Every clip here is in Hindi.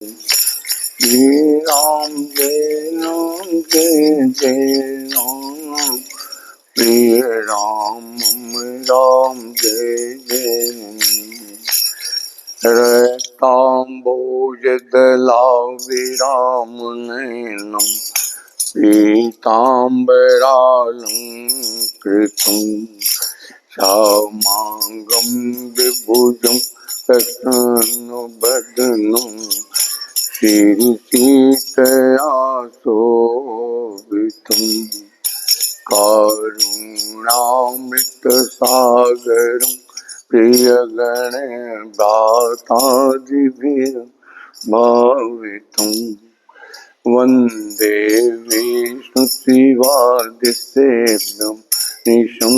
जय राम जय राम प्रिय राम जय जय रताम्बोज दलाभिराम नयनम पीताम्बरालंकृतं श्यामांगं विभुजं प्रसन्नवदनं श्रीसीतया शोभितं कारुण्यामृतसागरं प्रियगणदातादिभिर्भावितं वन्दे विष्णुशिवादिसेव्यं निशं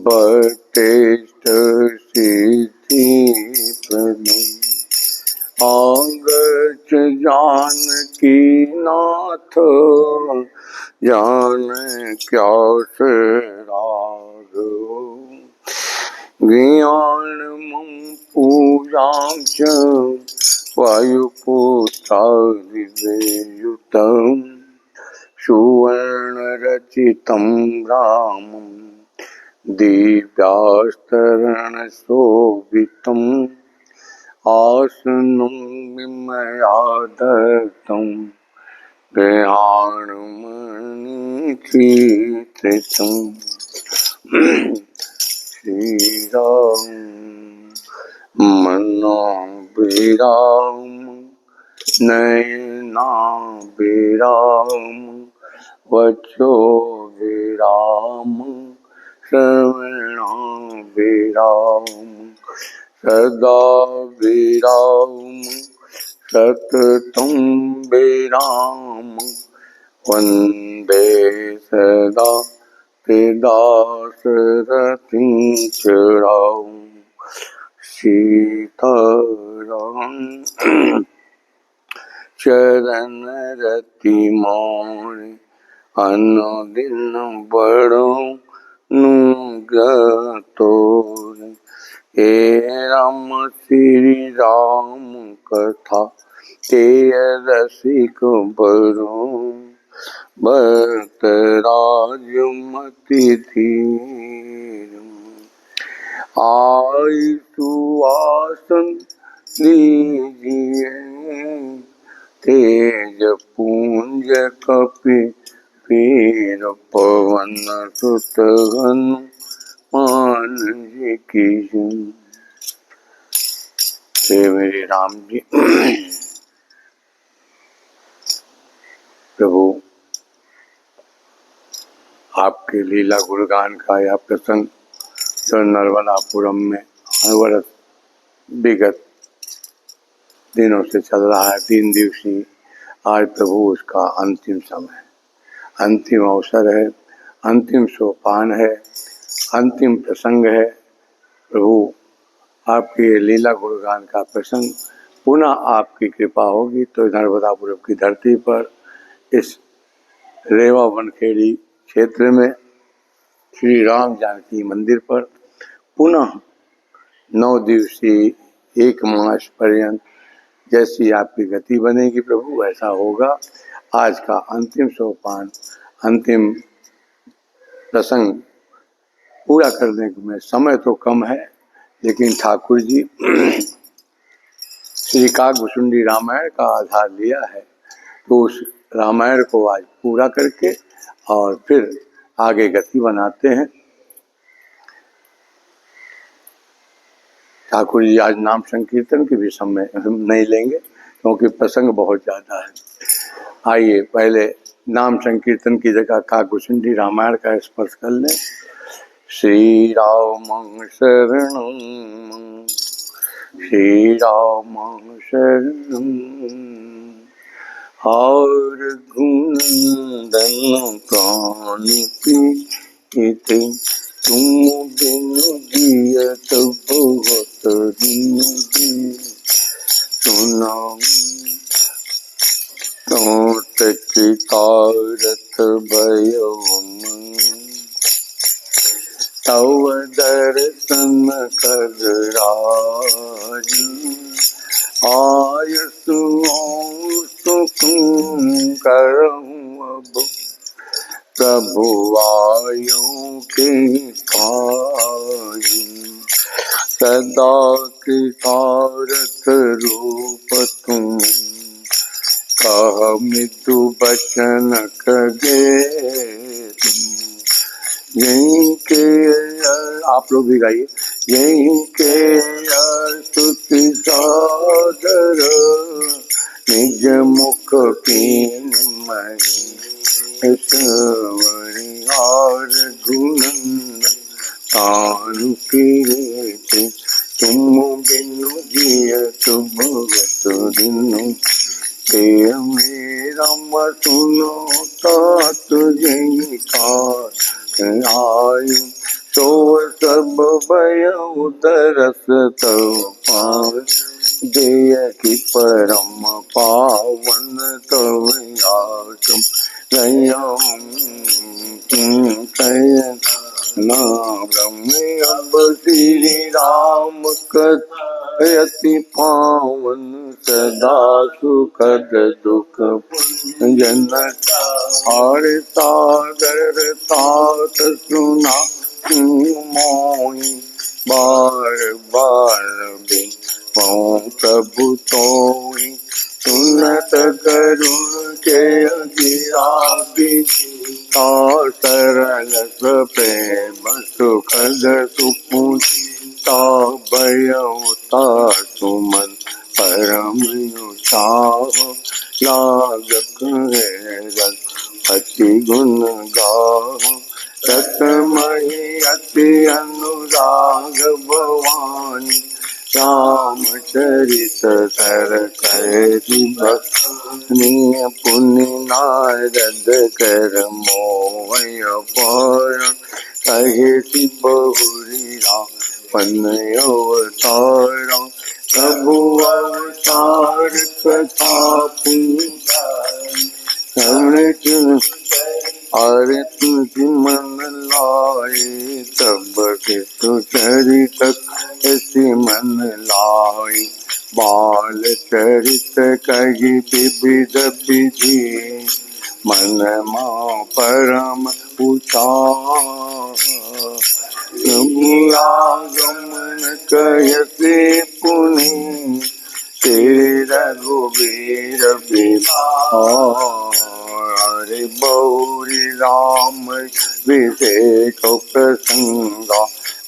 भक्तेष्टसिद्धिप्रदम् आगच्छ जानकीनाथ जानक्यासराघव ज्ञानमं पूजां च वायुपुत्रादिवेयुतं सुवर्णरचितं रामं दिव्यास्तरणशोभितम् आसनं विमयादत्तं गृहाणमणिचित्रितं श्रीराम मनोभिराम नयनाभिराम वचोभिराम श्रवणाभिराम सदा विराम सततं विराम वन्दे सदा दाशरथिं च राम सीताराम शरणरतिमौन अनुदिन बड़ो नुगतोर हे राम श्री राम कथा तेय रसिक बरो भक्त राजमति धीर आई सुआसन लीजिए तेज पुंज कपि पीर पवन सुत हनुमान जी की जय। मेरे राम जी प्रभु आपके लीला गुणगान का यह प्रसंग जो नर्मदापुरम में अनवरत विगत दिनों से चल रहा है, 3 दिवसीय, आज प्रभु उसका अंतिम समय है, अंतिम अवसर है, अंतिम सोपान है, अंतिम प्रसंग है। प्रभु आपके लीला गुणगान का प्रसंग पुनः आपकी कृपा होगी तो नर्मदापुरम की धरती पर इस रेवा बनखेड़ी क्षेत्र में श्री राम जानकी मंदिर पर पुनः 9 दिवसीय 1 मास पर्यंत जैसी आपकी गति बनेगी प्रभु ऐसा होगा। आज का अंतिम सोपान, अंतिम प्रसंग पूरा करने में समय तो कम है, लेकिन ठाकुर जी श्री काकभुसुंडी रामायण का आधार लिया है, तो उस रामायण को आज पूरा करके और फिर आगे गति बनाते हैं। ठाकुर जी आज नाम संकीर्तन की भी समय नहीं लेंगे क्योंकि प्रसंग बहुत ज्यादा है। आइए पहले नाम संकीर्तन की जगह काकभुसुंडी रामायण का स्पर्श कर लें। श्री राम शरणं श्री राम शरणं और गुणनंदन प्राणिपीते तुम बिन जियत बहुत दिन सुनाऊं चितारथ भयम तव दर्शन कर राज आयसु प्रभु आयु के कायु, सदा कृतारथ रूप तुम, कह मृत्यु बचन कगे। यहीं के आप लोग भी गाइए। यहीं के स्तुति सादर, निज मुख की महिमार गुणन तानु कीर्ति, तुम बिनु जिय भगत दिनु। मेरा सुनो तात जय आयु, तो सब भय उदरस तव पावन, जय की परम पावन तव आगम। नाम अब श्री राम कथयति पावन, सदा सुखद दुख जन हर सागर तात सुना मोहि। बार बार बिन प्रभु तोहि, सुनत करुण के गिराबी। सरल प्रेम सुखद सुपुता, भयउता सुमन परम उत्साह। लागत है अति गुण गाह, सतमहि अति अनुराग भवानी। रामचरित तर कैरि भक्ति, पुनि नारद कर मोह पारण। कहे बहुरी रामन अवतारा, प्रभु अवतार कथा पुनि अरे तुझ मन लाए, तब कृष्ण चरित ऐसी मन लाए। बाल चरित कही विविध विधि, मन मां परम उचार। आगमन कहते पुनि, तेरे रघुवीर बिहार। हरि बौरी राम विषेक प्रसंगा,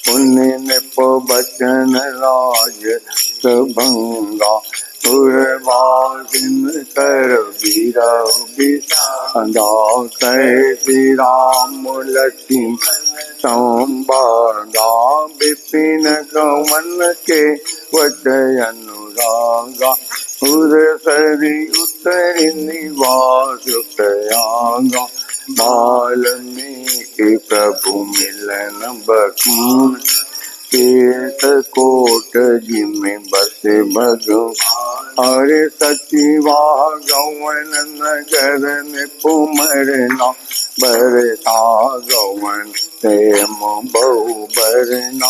पुण्य निप बचन राज भंगा। सुरवासिन कर वीरा विषादा, कह श्री राम लक्ष्मण संवादा। विपिन गमन के वचय अनुरागा, सरी उत्तरी निवास प्रयागा। वाल्मीकि प्रभु मिलन बखून, केत कोट जिमि बसे भगवान। हरे सचिवा गौवन नगर निपुमरना, भरता गौवन प्रेम बहु बरना।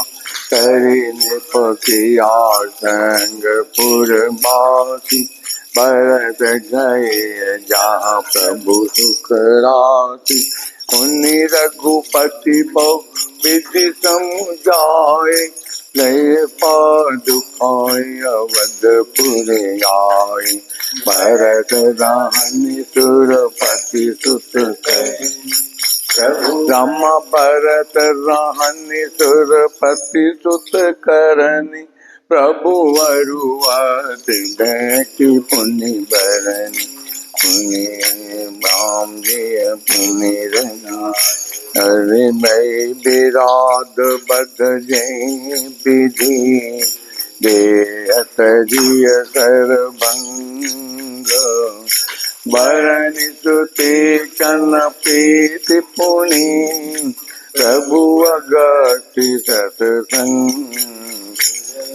करे निपकिया संग पुरबासी, भरत गए जहाँ प्रभु सुख राति। उन्हीं रघुपति बहु विधि समुझाए, गए पादुकाय अवधपुर आए। भरत रानी सुरपति सुत राम, भरत रानी सुरपति सुत करनी। प्रभु अरुवति देखि पुनि बरनी, पुनि राम जय पुनि रना। हरि मई विराट बद जय विधि, देहत जिय सर्वंग। भरनि सुते कन प्रीति पुनि, प्रभु अगति सतसंग।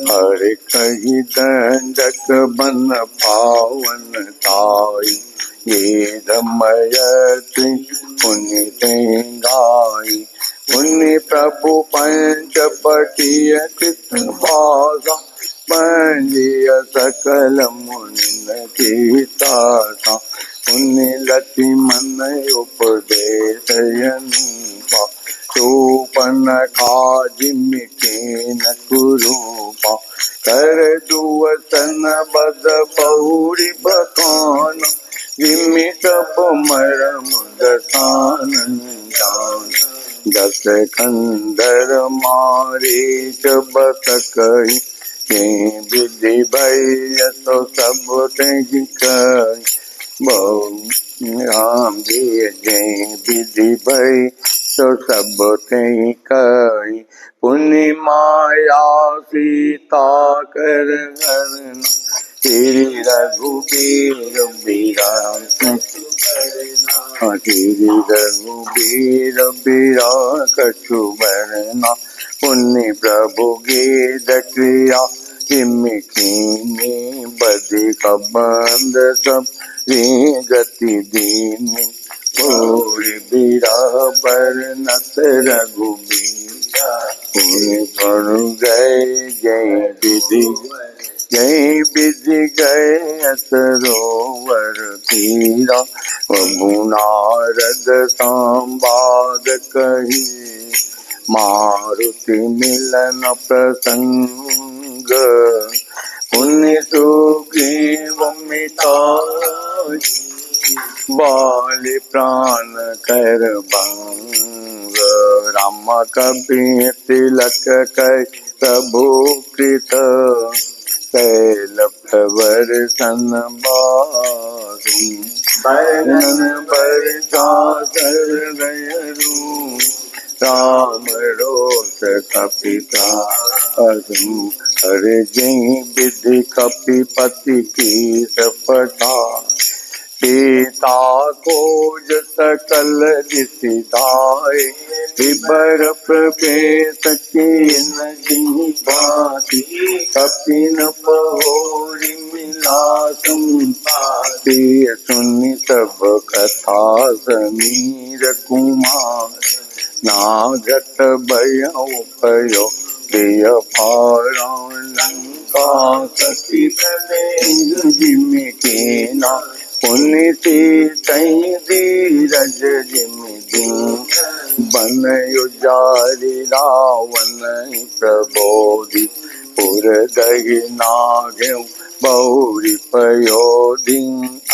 हरि कही दंडक बन पावन ताई, ये दमयति पुनि गाई। पुनि प्रभु पंचपटिय चित भागा, पंजिय सकल मुनि की तासा। पुण्य लक्ष्मण उपदेश अनुपा चोपन जिमिके न कुरूपा कर दुवसन बद पौरी बखान जिमि सब मरम दसान जान दस कंदर मारे बत कही के विधि भय तो सब कही राम जी जय विधि भय तो सब कही कही पुण्य माया सीता कर हरण श्री रघुबीर बिराम श्री रघुबीर बिरा कछु बरना पुण्य प्रभु गीत क्रिया जिमकी बदि कबंद सब गति दीनी पूरी बिरा बरनत रघुबीर पुण्य गए जय विधि गए सरोवर तीरा नारद संवाद कही मारुति मिलन प्रसंग पुण्य सुग्रीव मिताई बाली प्राण कर भंग राम कपि तिलक कै प्रभु कृत कैल प्रवर सन बारू बरन बरसा कर गयरू राम रोष कपिता हर जय विधि कपिपति की सपटा सीता खोज सकल दिसिदाय विबर प्रवेश कीन जिह्वाति कपिन पहोरि मिला संपाति सुनि सब कथा समीर कुमार नागत भय उपयो प्रिय पारायण लंका सती जिमि ना पुण्य तई धीरज जिमि बन उजारि रावण प्रबोधि पुर दहि नाग्यौ बहुरी पयोधि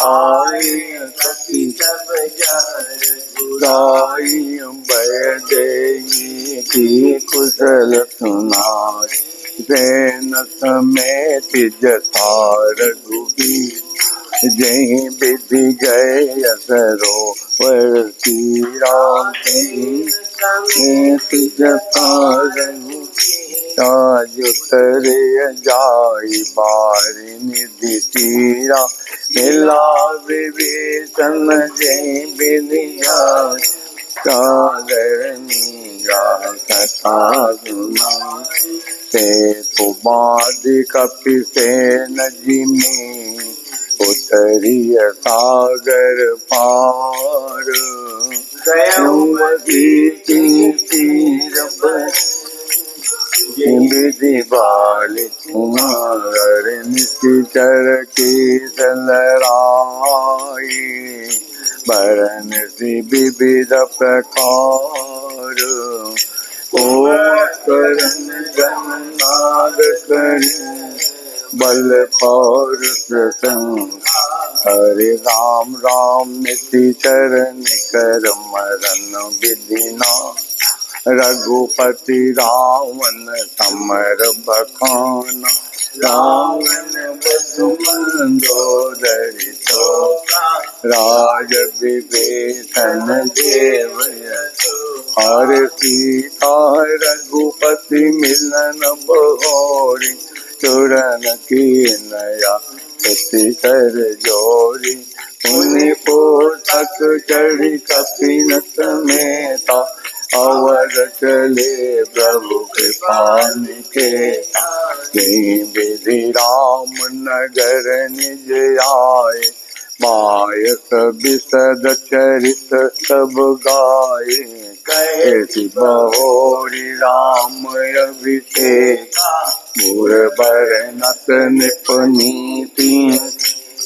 आय सती सब जुराई भय देहि की कुशल सुनाई सेन समेत जथा रघुबीर जय विधि गए सरोवर तीरा जता रघुतरे जाई बारी निधि तीरा मिला विभीषण जय विधि कथा सुना से कुमार कपि सेन जिमि उतरिय सागर पार तीर विधि बाली कुमार निश्चर की सलराई बरन सी विविध प्रकार करण गणनाद कर बल पौरुष हरे राम राम निति चरण कर मरण विधिना रघुपति रावण समर बखाना रावण बसुमंदोदरी राज विभीषण देव हर सीता रघुपति मिलन बहोरी चुरन की नया कर जोरी पुण्य पोषक चढ़ी कपिन समेता अवर चले प्रभु कृपा निकेता जय विधि राम नगर निज आए मायक विशद चरित सब गाये कैसी बहोरी राम अभिषेक मोर बरनत निपुनीति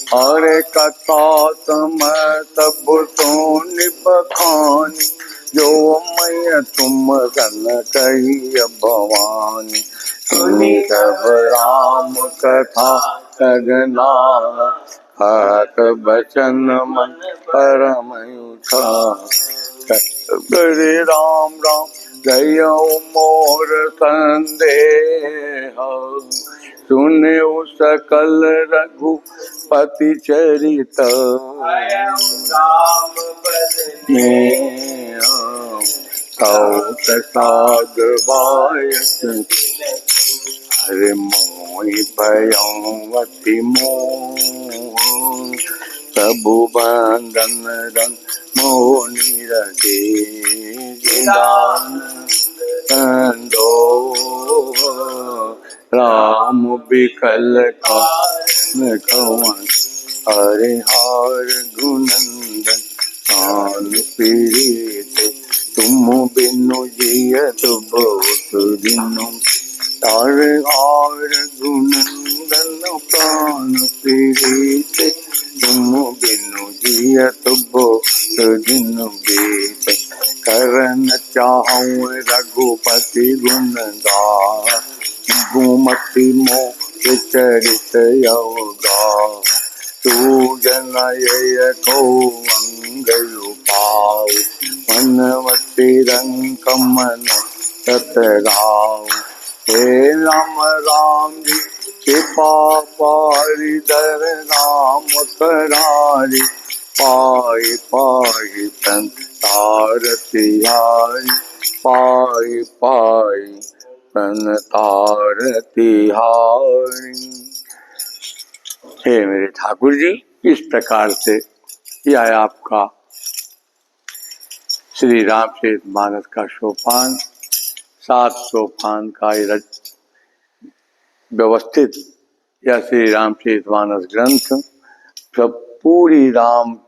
हरे कथा समय सब सोन बखानी, जो मैं तुम गन कही भवानी। सुनी सब राम कथा सगना, हाथ बचन मन परम करे राम राम जय मोर संदेह। सुने सकल रघुपति चरित, साध बायस हरे मोहि भयवती मोह। प्रभु बंदन रंग मोनि रखे, दो राम बिकल कवन, हरे हार गुनंदन कान पीड़ित। तुम बिनु जियत बहुत दिनु, हरे हार गुनंदन कान पीड़ित। तुम बिनु जियत बहुत दिनु बीत। करन चाहूँ रघुपति गुण गान, गुमति मोहि चरित अवगाह। तू जन को अंगयु पाऊ, मनवती रंग मन सतराऊ। हे राम राम जी कृपा पारि दर राम करारी। पाई पाई संतार तिहारी, पाई पाई संतार तिहारी। हे मेरे ठाकुर जी, इस प्रकार से यह है आपका श्री रामचरितमानस का सोपान। 7 सोपान का व्यवस्थित यह श्री रामचरितमानस ग्रंथ, सब पूरी राम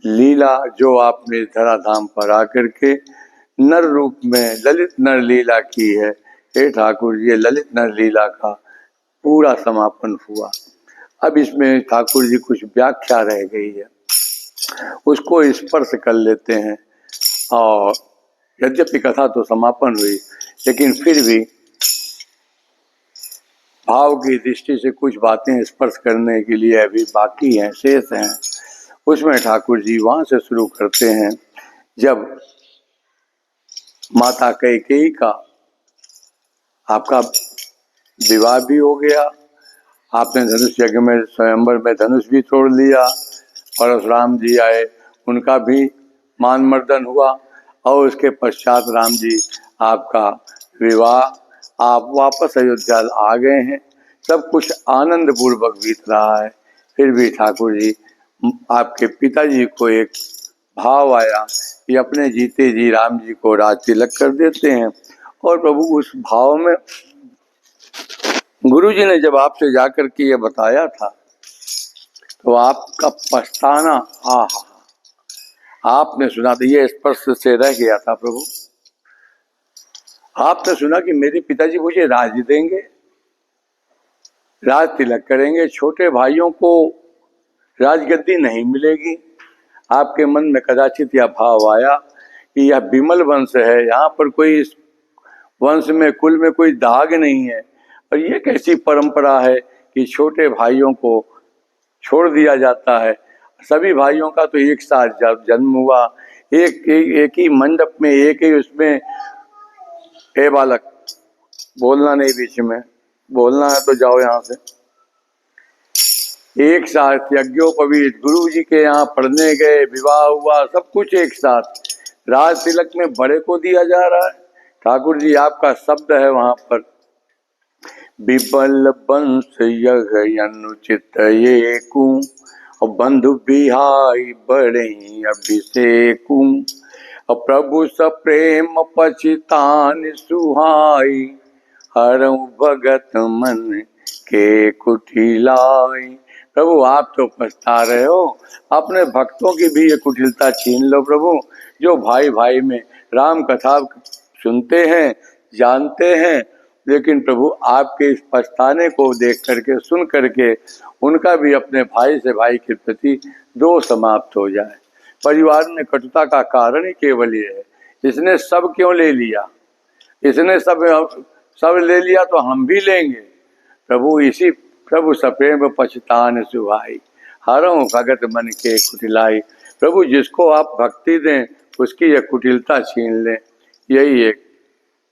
लीला जो आपने धराधाम पर आकर के नर रूप में ललित नर लीला की है, हे ठाकुर जी, ललित नर लीला का पूरा समापन हुआ। अब इसमें ठाकुर जी कुछ व्याख्या रह गई है, उसको स्पर्श कर लेते हैं। और यद्यपि कथा तो समापन हुई, लेकिन फिर भी भाव की दृष्टि से कुछ बातें स्पर्श करने के लिए अभी बाकी हैं, शेष हैं। उसमें ठाकुर जी वहां से शुरू करते हैं, जब माता कैकेयी का आपका विवाह भी हो गया, आपने धनुष यज्ञ में स्वयंवर में धनुष भी तोड़ लिया, परशुराम जी आए, उनका भी मान मर्दन हुआ, और उसके पश्चात राम जी आपका विवाह, आप वापस अयोध्या आ गए हैं। सब कुछ आनंद पूर्वक बीत रहा है। फिर भी ठाकुर जी आपके पिताजी को एक भाव आया कि अपने जीते जी राम जी को राज तिलक कर देते हैं। और प्रभु उस भाव में गुरु जी ने जब आपसे जाकर के ये बताया था, तो आपका पछताना, आपने सुना था, ये स्पर्श से रह गया था प्रभु। आपने सुना कि मेरे पिताजी मुझे राज देंगे, राज तिलक करेंगे, छोटे भाइयों को राजगद्दी नहीं मिलेगी। आपके मन में कदाचित यह भाव आया कि यह विमल वंश है, यहाँ पर कोई इस वंश में कुल में कोई दाग नहीं है, और ये कैसी परंपरा है कि छोटे भाइयों को छोड़ दिया जाता है। सभी भाइयों का तो एक साथ जन्म हुआ, एक ही मंडप में, एक ही उसमें। हे बालक, बोलना नहीं, बीच में बोलना है तो जाओ यहाँ से। एक साथ यज्ञोपवीत गुरु जी के यहाँ पढ़ने गए, विवाह हुआ, सब कुछ एक साथ। राज तिलक में बड़े को दिया जा रहा है। ठाकुर जी आपका शब्द है वहां पर, विबल वंश यह अनुचित ये कु, और बंधु बिहाई बड़े अभिषेकु, और प्रभु सप्रेम पछितान सुहाई, हरऊ भगत मन के कुटिलाई। प्रभु आप तो पछता रहे हो, अपने भक्तों की भी ये कुटिलता छीन लो प्रभु, जो भाई भाई में राम कथा सुनते हैं, जानते हैं, लेकिन प्रभु आपके इस पछताने को देख करके, सुन करके उनका भी अपने भाई से भाई के प्रति दोष समाप्त हो जाए। परिवार में कटुता का कारण ही केवल ये है, इसने सब क्यों ले लिया, इसने सब ले लिया तो हम भी लेंगे। प्रभु इसी प्रभु सप्रेम पछतान सुहाई, हरों भगत मन के कुटिलाई। प्रभु जिसको आप भक्ति दें उसकी यह कुटिलता छीन लें, यही एक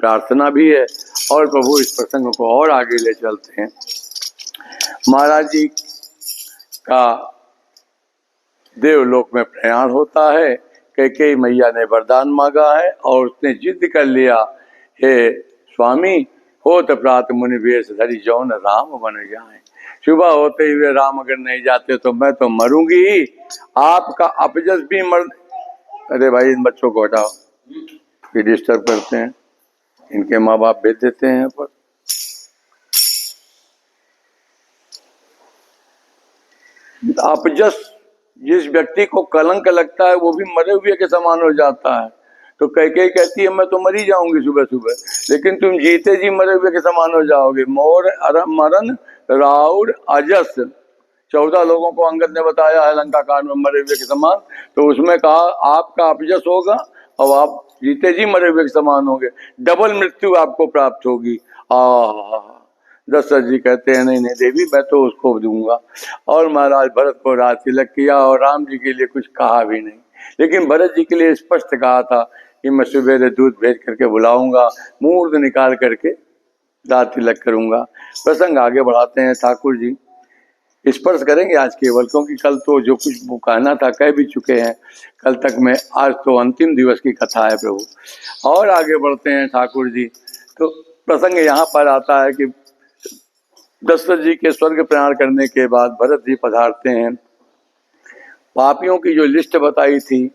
प्रार्थना भी है। और प्रभु इस प्रसंग को और आगे ले चलते हैं। महाराज जी का देवलोक में प्रयाण होता है। कैकेयी मैया ने वरदान मांगा है और उसने जिद कर लिया, हे स्वामी होत प्रात मुनि वेश धरि जौन राम बन जाए। सुबह होते हुए राम अगर नहीं जाते तो मैं तो मरूंगी ही, आपका अपजस भी मर। अरे भाई इन बच्चों को हटाओ, ये डिस्टर्ब करते हैं, इनके माँ बाप भेज देते हैं पर। अपजस जिस व्यक्ति को कलंक लगता है वो भी मरे हुए के समान हो जाता है। तो कैकेयी कहती है मैं तो मरी जाऊंगी सुबह सुबह, लेकिन तुम जीते जी मरे हुए के समान हो जाओगे। मोर मरण राउर अजस, 14 लोगों को अंगद ने बताया है लंका कांड में मरे हुए के समान, तो उसमें कहा आपका अपजस होगा और आप जीते जी मरे हुए के समान होंगे, डबल मृत्यु आपको प्राप्त होगी। दशरथ जी कहते हैं नहीं नहीं देवी मैं तो उसको दूंगा। और महाराज भरत को राज तिलक किया और राम जी के लिए कुछ कहा भी नहीं, लेकिन भरत जी के लिए स्पष्ट कहा था कि मैं सवेरे दूध भेज करके बुलाऊंगा, मुहूर्त निकाल करके राज तिलक करूंगा। प्रसंग आगे बढ़ाते हैं। ठाकुर जी स्पर्श करेंगे आज केवल, क्योंकि कल तो जो कुछ वो कहना था कह भी चुके हैं कल तक में, आज तो अंतिम दिवस की कथा है प्रभु। और आगे बढ़ते हैं ठाकुर जी। तो प्रसंग यहाँ पर आता है कि दशरथ जी के स्वर्ग प्रयाण करने के बाद भरत जी पधारते हैं। पापियों की जो लिस्ट बताई थी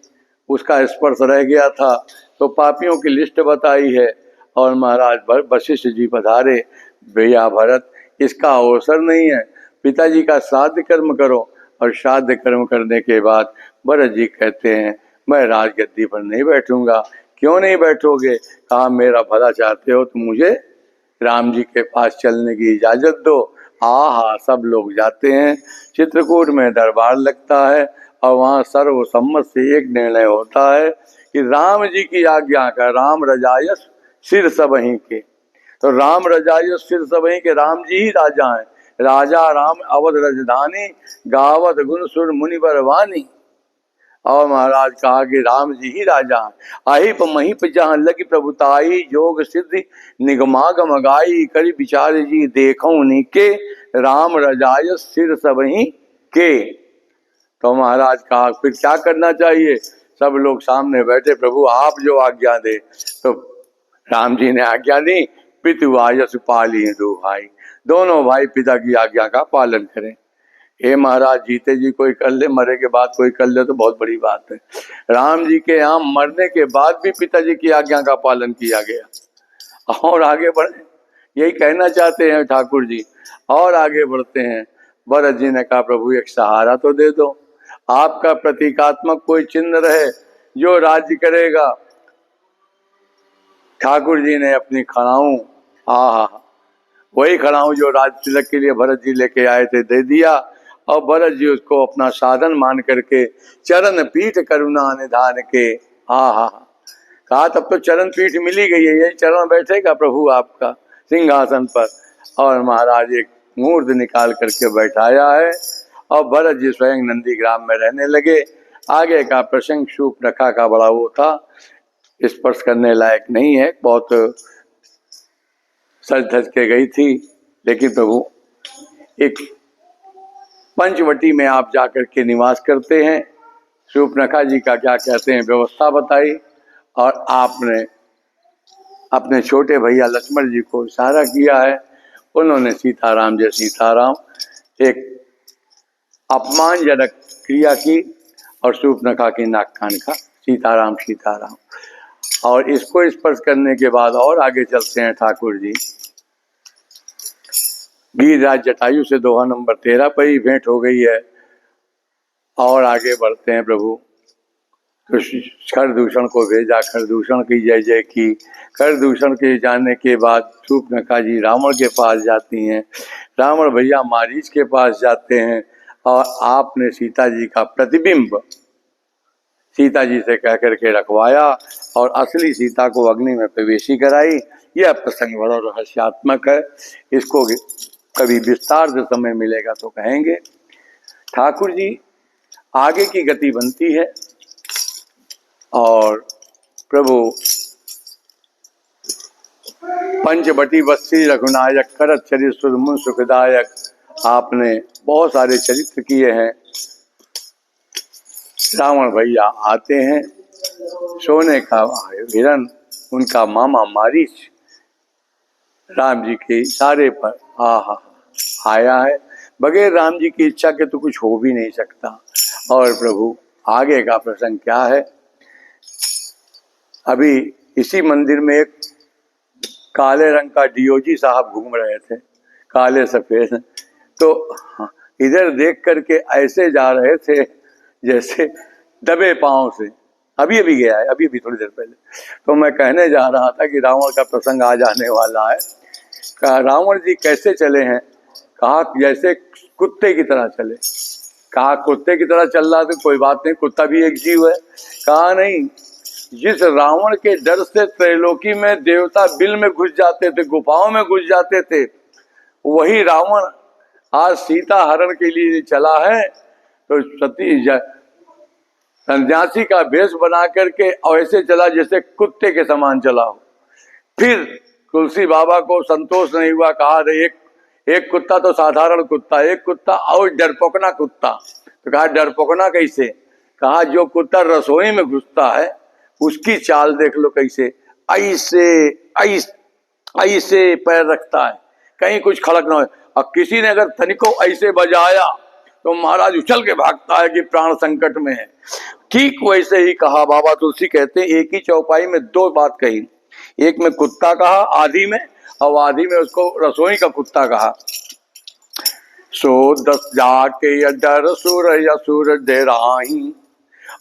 उसका स्पर्श रह गया था, तो पापियों की लिस्ट बताई है और महाराज वशिष्ठ जी पधारे। भैया भरत इसका अवसर नहीं है, पिताजी का श्राद्ध कर्म करो। और श्राद्ध कर्म करने के बाद भरत जी कहते हैं मैं राजगद्दी पर नहीं बैठूंगा। क्यों नहीं बैठोगे? कहा मेरा भला चाहते हो तो मुझे राम जी के पास चलने की इजाजत दो। हाँ सब लोग जाते हैं, चित्रकूट में दरबार लगता है और वहाँ सर्वसम्मत से एक निर्णय होता है कि राम जी की आज्ञा का राम रजायस सिर सबहीं के। तो राम रजायस सिर सबहीं के, राम जी ही राजा हैं। राजा राम अवध रजधानी, गावत गुण सुर मुनिवर वाणी। और महाराज कहा कि राम जी ही राजा हैं। अहिप महिप जहाँ लगी प्रभुताई, योग सिद्धि निगमागम गाई। करी विचार जी देखो नीके, राम रजाय सिर सबहीं के। तो महाराज कहा फिर क्या करना चाहिए? सब लोग सामने बैठे, प्रभु आप जो आज्ञा दे। तो राम जी ने आज्ञा दी, पितु आयस पाली दो भाई, दोनों भाई पिता की आज्ञा का पालन करें। हे महाराज जीते जी कोई कर ले, मरे के बाद कोई कर ले तो बहुत बड़ी बात है। राम जी के यहाँ मरने के बाद भी पिताजी की आज्ञा का पालन किया गया। और आगे बढ़े, यही कहना चाहते हैं ठाकुर जी। और आगे बढ़ते हैं। भरत जी ने कहा प्रभु एक सहारा तो दे दो, आपका प्रतीकात्मक कोई चिन्ह रहे जो राज्य करेगा। ठाकुर जी ने अपनी खड़ाऊं, वही खड़ाऊं जो राज तिलक के लिए भरत जी लेके आए थे दे दिया। और भरत जी उसको अपना साधन मान करके चरण पीठ करुणा निधान के, कहा तब तो चरण पीठ मिली गई है, यही चरण बैठेगा प्रभु आपका सिंहासन पर। और महाराज एक मूर्त निकाल करके बैठाया है और भरत जी स्वयं नंदीग्राम में रहने लगे। आगे का प्रसंग शूर्पणखा का बड़ा वो था, स्पर्श करने लायक नहीं है, बहुत सज धज के गई थी। लेकिन प्रभु एक पंचवटी में आप जाकर के निवास करते हैं। शूर्पणखा जी का क्या कहते हैं व्यवस्था बताई, और आपने अपने छोटे भैया लक्ष्मण जी को इशारा किया है। उन्होंने सीताराम जय सीताराम एक अपमानजनक क्रिया की और शूर्पणखा की नाक कान का सीताराम सीताराम। और इसको स्पर्श करने के बाद और आगे चलते हैं ठाकुर जी। गिरिराज जटायु से दोहा नंबर 13 पर ही भेंट हो गई है। और आगे बढ़ते हैं प्रभु। तो खरदूषण को भेजा, खरदूषण की जय जय की। खरदूषण के जाने के बाद शूर्पणखा जी रावण के पास जाती हैं, रावण भैया मारीच के पास जाते हैं, और आपने सीता जी का प्रतिबिंब सीता जी से कह करके रखवाया और असली सीता को अग्नि में प्रवेशी कराई। यह प्रसंग बड़ा रहस्यात्मक है, इसको कभी विस्तार से समय मिलेगा तो कहेंगे। ठाकुर जी आगे की गति बनती है और प्रभु पंचवटी वत्सी रघुनायक करत चरित सुरमुन सुखदायक, आपने बहुत सारे चरित्र किए हैं। रावण भैया आते हैं, सोने का हिरण उनका मामा मारीच राम जी के इशारे पर आया है। बगैर राम जी की इच्छा के तो कुछ हो भी नहीं सकता। और प्रभु आगे का प्रसंग क्या है, अभी इसी मंदिर में एक काले रंग का डीओजी साहब घूम रहे थे, काले सफेद, तो इधर देख करके ऐसे जा रहे थे जैसे दबे पांव से। अभी अभी गया है, अभी थोड़ी देर पहले। तो मैं कहने जा रहा था कि रावण का प्रसंग आ जाने वाला है। कहा रावण जी कैसे चले हैं, कहा जैसे कुत्ते की तरह चले। कहा कुत्ते की तरह चल रहा, तो कोई बात नहीं, कुत्ता भी एक जीव है। कहा नहीं, जिस रावण के डर से त्रैलोकी में देवता बिल में घुस जाते थे, गुफाओं में घुस जाते थे, वही रावण आज सीता हरण के लिए चला है। तो सती सन्यासी का वेश बना करके ऐसे चला जैसे कुत्ते के समान चला हो। फिर तुलसी बाबा को संतोष नहीं हुआ, कहा एक कुत्ता तो साधारण कुत्ता, एक कुत्ता और डरपोकना कुत्ता। तो कहा डरपोकना कैसे, कहा जो कुत्ता रसोई में घुसता है उसकी चाल देख लो कैसे, ऐसे ऐसे ऐसे पैर रखता है, कहीं कुछ खड़क ना हो। और किसी ने अगर तनिको ऐसे बजाया तो महाराज उछल के भागता है कि प्राण संकट में है। ठीक वैसे ही कहा बाबा तुलसी कहते हैं, एक ही चौपाई में दो बात कही, एक में कुत्ता कहा आदि में, और आदि में उसको रसोई का कुत्ता कहा। सो दस जाके डर सुर असुर डेराही,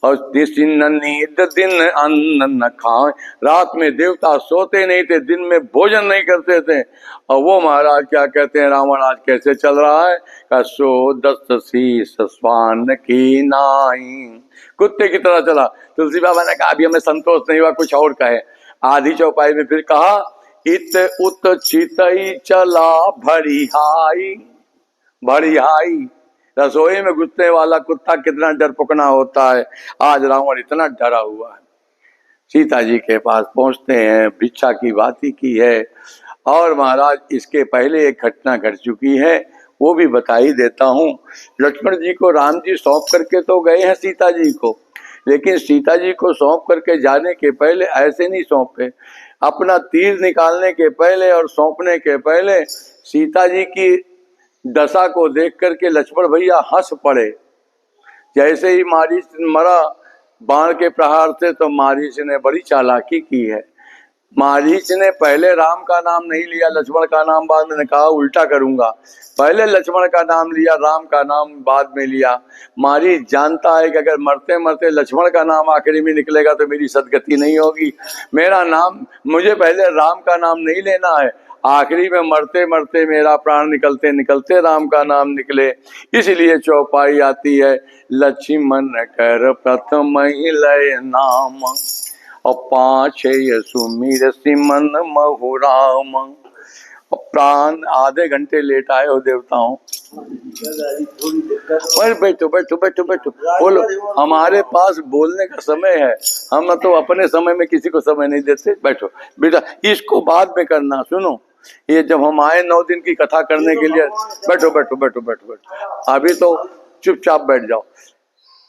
और नींद दिन अन्न न खाए। रात में देवता सोते नहीं थे, दिन में भोजन नहीं करते थे, और वो महाराज क्या कहते हैं, रावण आज कैसे चल रहा है, का सो दस शीस स्वान की नाई, कुत्ते की तरह चला। तुलसी बाबा ने कहा अभी हमें संतोष नहीं हुआ, कुछ और कहे। आधी चौपाई में फिर कहा इत उत चितई चला भरिहाई, भरिहाई रसोई में घुसने वाला कुत्ता कितना डरपोकना होता है, आज रावण इतना डरा हुआ है। सीता जी के पास पहुंचते हैं, भिक्षा की बात ही की है। और महाराज इसके पहले एक घटना घट चुकी है, वो भी बता ही देता हूँ। लक्ष्मण जी को राम जी सौंप करके तो गए हैं सीता जी को, लेकिन सीता जी को सौंप करके जाने के पहले ऐसे नहीं सौंपे। अपना तीर निकालने के पहले और सौंपने के पहले सीता जी की दशा को देख करके लक्ष्मण भैया हंस पड़े। जैसे ही मारीच मरा बाण के प्रहार से, तो मारीच ने बड़ी चालाकी की है। मारीच ने पहले राम का नाम नहीं लिया, लक्ष्मण का नाम बाद में, कहा उल्टा करूंगा, पहले लक्ष्मण का नाम लिया, राम का नाम बाद में लिया। मारीच जानता है कि अगर मरते मरते लक्ष्मण का नाम आखिरी में निकलेगा तो मेरी सदगति नहीं होगी। मेरा नाम, मुझे पहले राम का नाम नहीं लेना है, आखिरी में मरते मरते मेरा प्राण निकलते निकलते राम का नाम निकले। इसलिए चौपाई आती है, लक्ष्मण कर प्रथम ही लय नाम, और पाछे सुमिर सिमन महु राम। प्राण आधे घंटे लेट आए हो देवताओं। बैठो बैठो बैठो बैठो, बोलो, हमारे पास बोलने का समय है, हम तो अपने समय में किसी को समय नहीं देते। बैठो बेटा, इसको बाद में करना, सुनो, ये जब हम आए 9 दिन की कथा करने के लिए, बैठो बैठो बैठो बैठो बैठो, अभी तो चुपचाप बैठ जाओ।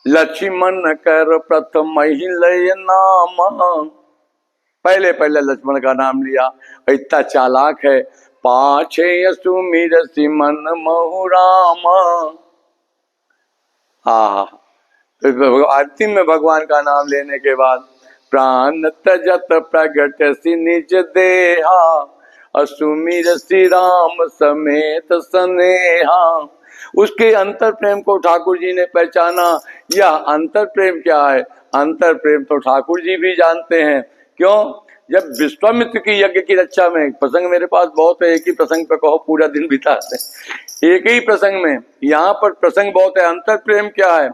लक्ष्मण कर प्रथम ही लय नाम, पहले पहले लक्ष्मण का नाम लिया, इतना चालाक है। पाछे सुमिर सिमन महु राम, अंतिम में भगवान का नाम लेने के बाद प्राण तजत प्रगट सी निज देहा, असुमिर श्री राम समेत स्नेहा। उसके अंतर प्रेम को ठाकुर जी ने पहचाना। या अंतर प्रेम क्या है? अंतर प्रेम तो ठाकुर जी भी जानते हैं। क्यों? जब विश्वामित्र की यज्ञ की रक्षा में, प्रसंग मेरे पास बहुत है, एक ही प्रसंग पे कहो पूरा दिन बिताते हैं, एक ही प्रसंग में, यहाँ पर प्रसंग बहुत है। अंतर प्रेम क्या है?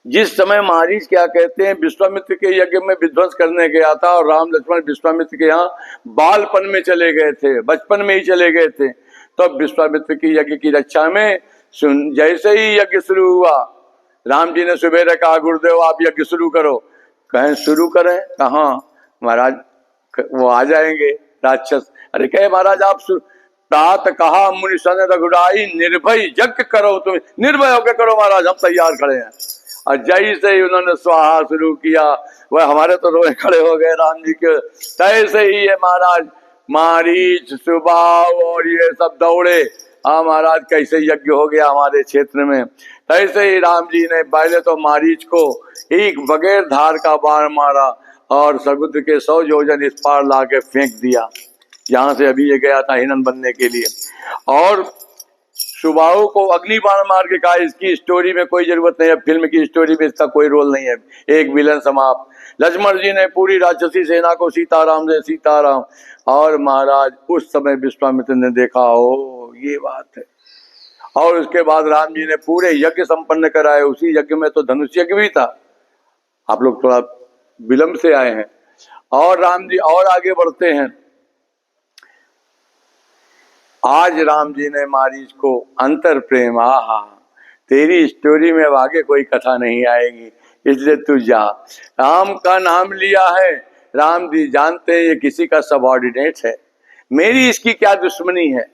जिस समय मारीच क्या कहते हैं विश्वामित्र के यज्ञ में विध्वंस करने गया था और राम लक्ष्मण विश्वामित्र के यहाँ बालपन में चले गए थे, बचपन में ही चले गए थे, तो विश्वामित्र की यज्ञ की रक्षा में जैसे ही यज्ञ शुरू हुआ, राम जी ने सुबेरे कहा गुरुदेव आप यज्ञ शुरू करो। कहें शुरू करें? कहा महाराज वो आ जाएंगे राक्षस। अरे कहे महाराज आप तात कहा मुनि सन रघुराई निर्भय यज्ञ करो, तुम निर्भय होकर करो महाराज, हम तैयार खड़े हैं। और जैसे ही उन्होंने स्वाहा शुरू किया, वह हमारे तो रोए खड़े हो गए राम जी के। तैसे ही ये महाराज मारीच सुबाव और ये सब दौड़े। हाँ महाराज कैसे यज्ञ हो गया हमारे क्षेत्र में। तैसे ही राम जी ने पहले तो मारीच को एक बगैर धार का बाण मारा और समुद्र के 100 योजन इस पार ला के फेंक दिया, जहां से अभी ये गया था हिनन बनने के लिए। और सुबाहु को अग्नि बाण मार के कहा इसकी स्टोरी में कोई जरूरत नहीं है, फिल्म की स्टोरी में इसका कोई रोल नहीं है, एक विलन समाप्त। लक्ष्मण जी ने पूरी राक्षसी सेना को सीताराम से सीताराम। और महाराज उस समय विश्वामित्र ने देखा ओ ये बात है। और उसके बाद राम जी ने पूरे यज्ञ संपन्न कराए। उसी यज्ञ में तो धनुष यज्ञ भी था, आप लोग थोड़ा विलंब से आए हैं। और राम जी और आगे बढ़ते हैं। आज राम जी ने मारीच को अंतर प्रेम, आहा तेरी स्टोरी में अब आगे कोई कथा नहीं आएगी, इसलिए तू जा। राम का नाम लिया है, राम जी जानते हैं ये किसी का सबऑर्डिनेट है, मेरी इसकी क्या दुश्मनी है,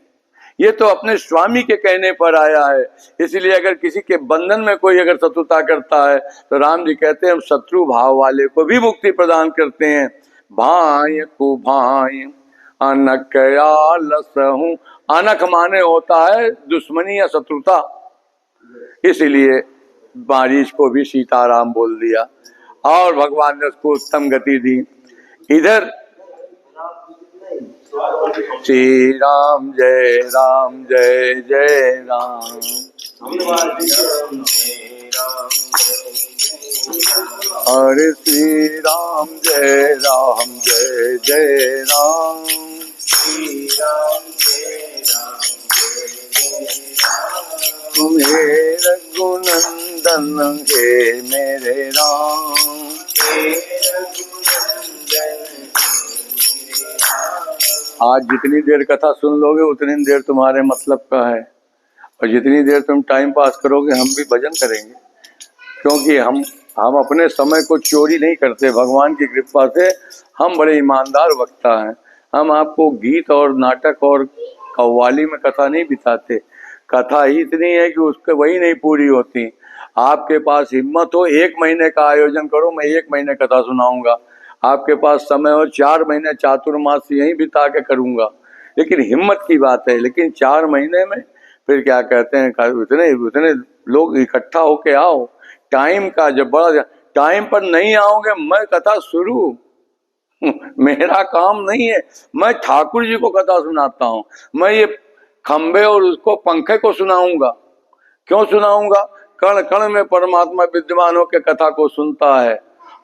ये तो अपने स्वामी के कहने पर आया है। इसलिए अगर किसी के बंधन में कोई अगर शत्रुता करता है तो राम जी कहते हैं हम शत्रु भाव वाले को भी मुक्ति प्रदान करते हैं। भाई को भाई अनकया लसहूं, अनक माने होता है दुश्मनी या शत्रुता, इसलिए मारीच को भी सीताराम बोल दिया और भगवान ने उसको उत्तम गति दी। इधर श्री राम जय जय राम, हरे श्री राम जय जय राम, श्री राम जय राम हे रघुनंदन हे मेरे राम, आज जितनी देर कथा सुन लोगे उतनी देर तुम्हारे मतलब का है, और जितनी देर तुम टाइम पास करोगे हम भी भजन करेंगे, क्योंकि हम अपने समय को चोरी नहीं करते। भगवान की कृपा से हम बड़े ईमानदार वक्ता हैं। हम आपको गीत और नाटक और कव्वाली में कथा नहीं बिताते। कथा ही इतनी है कि उसके वही नहीं पूरी होती। आपके पास हिम्मत हो 1 महीने का आयोजन करो, मैं 1 महीने कथा सुनाऊंगा। आपके पास समय हो 4 महीने चातुर्मास यहीं बिता के करूंगा, लेकिन हिम्मत की बात है। लेकिन 4 महीने में फिर क्या कहते हैं उतने लोग इकट्ठा होके आओ। टाइम का जब बड़ा टाइम पर नहीं आओगे मैं कथा शुरू मेरा काम नहीं है। मैं ठाकुर जी को कथा सुनाता हूँ, मैं ये खंबे और उसको पंखे को सुनाऊंगा। क्यों सुनाऊंगा? कण कण में परमात्मा विद्यमान होकर कथा को सुनता है।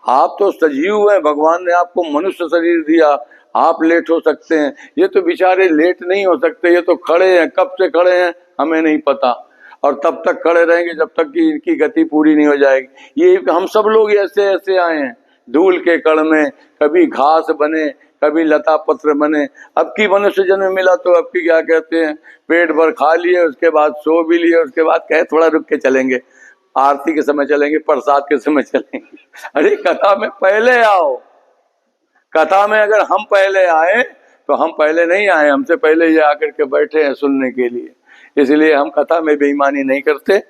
आप तो सजीव हैं, भगवान ने आपको मनुष्य शरीर दिया, आप लेट हो सकते हैं, ये तो बेचारे लेट नहीं हो सकते, ये तो खड़े हैं। कब से खड़े हैं हमें नहीं पता, और तब तक खड़े रहेंगे जब तक कि इनकी गति पूरी नहीं हो जाएगी। ये हम सब लोग ऐसे ऐसे आए हैं धूल के कण में, कभी घास बने कभी लता पत्र बने। अब की मनुष्य जन्म मिला तो अब की क्या कहते हैं पेट भर खा लिए, उसके बाद सो भी लिए, उसके बाद कहे थोड़ा रुक के चलेंगे, आरती के समय चलेंगे, प्रसाद के समय चलेंगे। अरे कथा में पहले आओ। कथा में अगर हम पहले आए तो हम पहले नहीं आए, हमसे पहले ये आकर के बैठे हैं सुनने के लिए। इसलिए हम कथा में बेईमानी नहीं करते।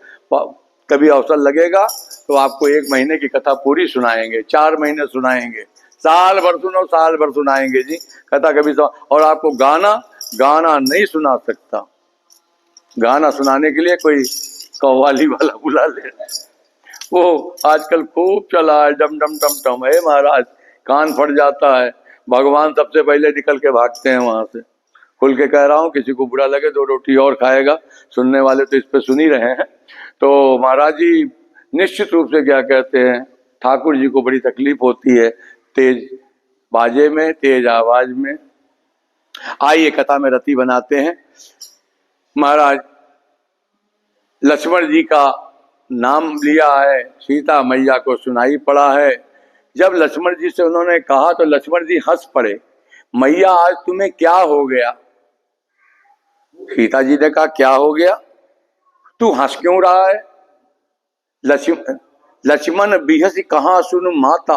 कभी अवसर लगेगा तो आपको 1 महीने की कथा पूरी सुनाएंगे, 4 महीने सुनाएंगे, साल भर सुनो, साल भर सुनाएंगे जी कथा कभी। और आपको गाना नहीं सुना सकता। गाना सुनाने के लिए कोई कव्वाली वाला बुला ले, वो आजकल खूब चला है, डम डम टम टम है महाराज, कान फट जाता है। भगवान सबसे पहले निकल के भागते हैं वहां से। खुल के कह रहा हूँ, किसी को बुरा लगे 2 रोटी और खाएगा, सुनने वाले तो इस पे सुन ही रहे हैं। तो महाराज जी निश्चित रूप से क्या कहते हैं, ठाकुर जी को बड़ी तकलीफ होती है तेज बाजे में, तेज आवाज में। आइए कथा में रति बनाते हैं। महाराज लक्ष्मण जी का नाम लिया है, सीता मैया को सुनाई पड़ा है। जब लक्ष्मण जी से उन्होंने कहा तो लक्ष्मण जी हंस पड़े, मैया आज तुम्हें क्या हो गया? सीता जी ने कहा क्या हो गया, तू हंस क्यों रहा है? लक्ष्मण बिहस कहाँ सुन माता,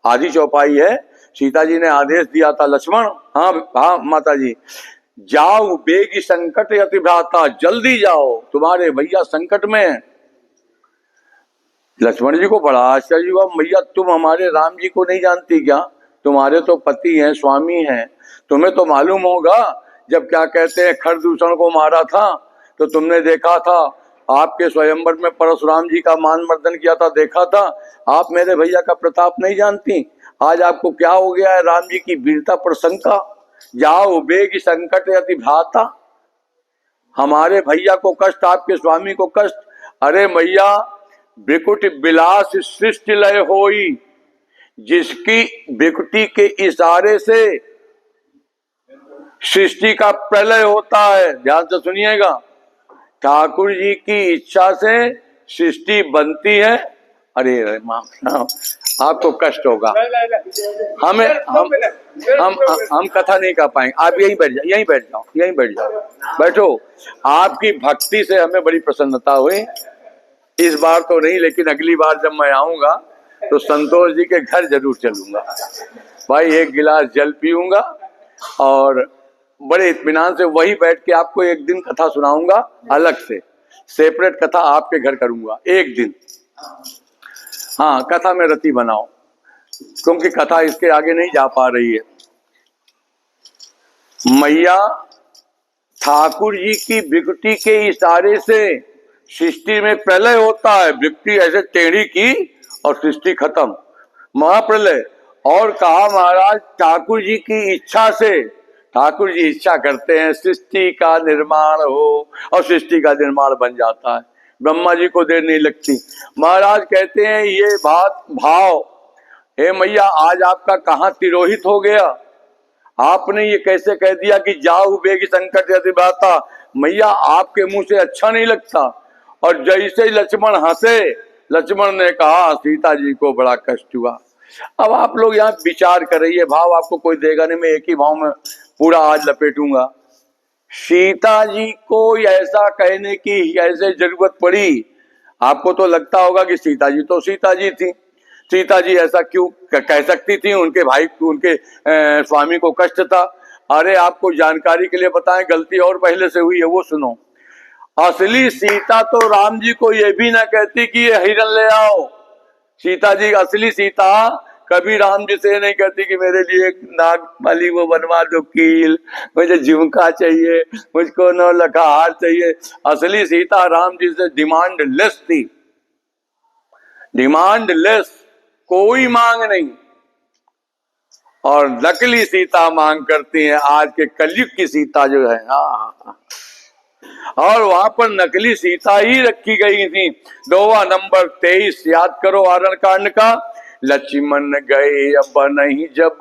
आदि चौपाई है। सीता जी ने आदेश दिया था, लक्ष्मण, हाँ हाँ माता जी, जाओ बेगी संकट यति भ्राता, जल्दी जाओ, तुम्हारे भैया संकट में है। लक्ष्मण जी को बड़ा आश्चर्य हुआ, मैया तुम हमारे राम जी को नहीं जानती क्या? तुम्हारे तो पति हैं, स्वामी हैं, तुम्हें तो मालूम होगा। जब क्या कहते हैं खरदूषण को मारा था तो तुमने देखा था, आपके स्वयंवर में परशुराम जी का मान मर्दन किया था, देखा था। आप मेरे भैया का प्रताप नहीं जानती, आज आपको क्या हो गया है? राम जी की वीरता पर शंका। जाओ बेग संकट यति भ्राता, हमारे भैया को कष्ट, आपके स्वामी को कष्ट। अरे मैया, बिकुट बिलास सृष्टि लय होई, जिसकी बिकुटी के इशारे से सृष्टि का प्रलय होता है। ध्यान से सुनिएगा, ठाकुर जी की इच्छा से सृष्टि बनती है। अरे आपको कष्ट होगा, हम कथा नहीं कर पाएंगे। आप यहीं बैठ जाओ, यहीं बैठ जाओ, यहीं बैठ जाओ, बैठो। आपकी भक्ति से हमें बड़ी प्रसन्नता हुई। इस बार तो नहीं, लेकिन अगली बार जब मैं आऊंगा तो संतोष जी के घर जरूर चलूंगा भाई, एक गिलास जल पीऊंगा और बड़े इत्मीनान से वही बैठ के आपको एक दिन कथा सुनाऊंगा, अलग से सेपरेट कथा आपके घर करूंगा एक दिन। हाँ, कथा में रति बनाओ, क्योंकि कथा इसके आगे नहीं जा पा रही है। मैया ठाकुर जी की विकृति के इशारे से सृष्टि में प्रलय होता है। विकृति ऐसे टेढ़ी की और सृष्टि खत्म, महाप्रलय। और कहा महाराज ठाकुर जी की इच्छा से, ठाकुर जी इच्छा करते हैं सृष्टि का निर्माण हो और सृष्टि का निर्माण बन जाता है। ब्रह्मा जी को देर नहीं लगती। महाराज कहते हैं ये बात भाव, हे मैया आज आपका कहाँ तिरोहित हो गया? आपने ये कैसे कह दिया कि जाओ बेगी संकट यति भ्राता? मैया आपके मुंह से अच्छा नहीं लगता। और जैसे ही लक्ष्मण हंसे, लक्ष्मण ने कहा सीता जी को बड़ा कष्ट हुआ। अब आप लोग यहाँ विचार कर रही है, भाव आपको कोई देगा नहीं, मैं एक ही भाव में पूरा आज लपेटूंगा। सीता जी को ऐसा कहने की ऐसे जरूरत पड़ी? आपको तो लगता होगा कि सीता जी तो सीता जी थी, सीता जी ऐसा क्यों कह सकती थी? उनके भाई, उनके स्वामी को कष्ट था। अरे आपको जानकारी के लिए बताएं, गलती और पहले से हुई है, वो सुनो। असली सीता तो राम जी को ये भी ना कहती कि ये हिरन ले आओ। सीता जी, असली सीता कभी राम जी से नहीं कहती कि मेरे लिए एक नाग वाली वो बनवा दो कील, मुझे झुमका चाहिए, मुझको 9 लखा हार चाहिए। असली सीता राम जी से डिमांड लेस थी, डिमांड लेस, कोई मांग नहीं। और नकली सीता मांग करती है, आज के कलयुग की सीता जो है। और वहां पर नकली सीता ही रखी गई थी। दोहा नंबर 23 याद करो आरण कांड का। लक्ष्मण गए अब नहीं जब,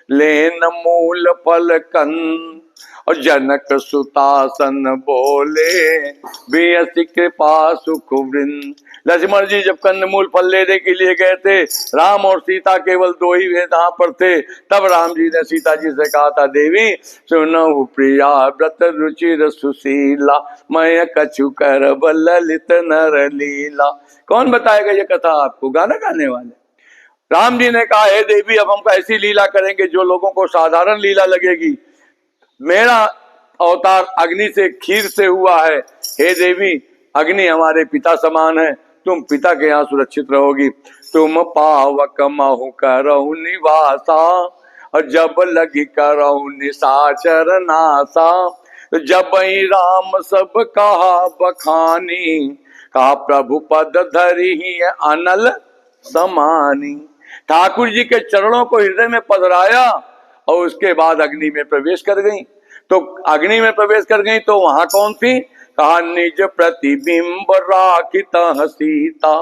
लेन मूल फल कन, और जनक सुतासन बोले, बेअसि कृपा सुख वृंद। लक्ष्मण जी जब कंदमूल फल लेने के लिए गए थे, राम और सीता केवल 2 ही वहां पर थे। तब राम जी ने सीता जी से कहा था, देवी सुनहु प्रिया व्रत रुचिर सुशीला, मैं कछु कर ललित नर लीला। कौन बताएगा ये कथा आपको? गाना गाने वाले। राम जी ने कहा, हे देवी अब हम ऐसी लीला करेंगे जो लोगों को साधारण लीला लगेगी। मेरा अवतार अग्नि से क्षीर से हुआ है। हे देवी, अग्नि हमारे पिता समान है, तुम पिता के यहाँ सुरक्षित रहोगी। तुम पावक महु करहु निवासा, और जब लगी करहु निशाचर नासा। तो जब ही राम सब कहा बखानी, कहा प्रभु पद धरि ही अनल समानी। ठाकुर जी के चरणों को हृदय में पधराया और उसके बाद अग्नि में प्रवेश कर गई। तो अग्नि में प्रवेश कर गई तो वहां कौन थी? कहा निज प्रतिबिंब राखित सीता,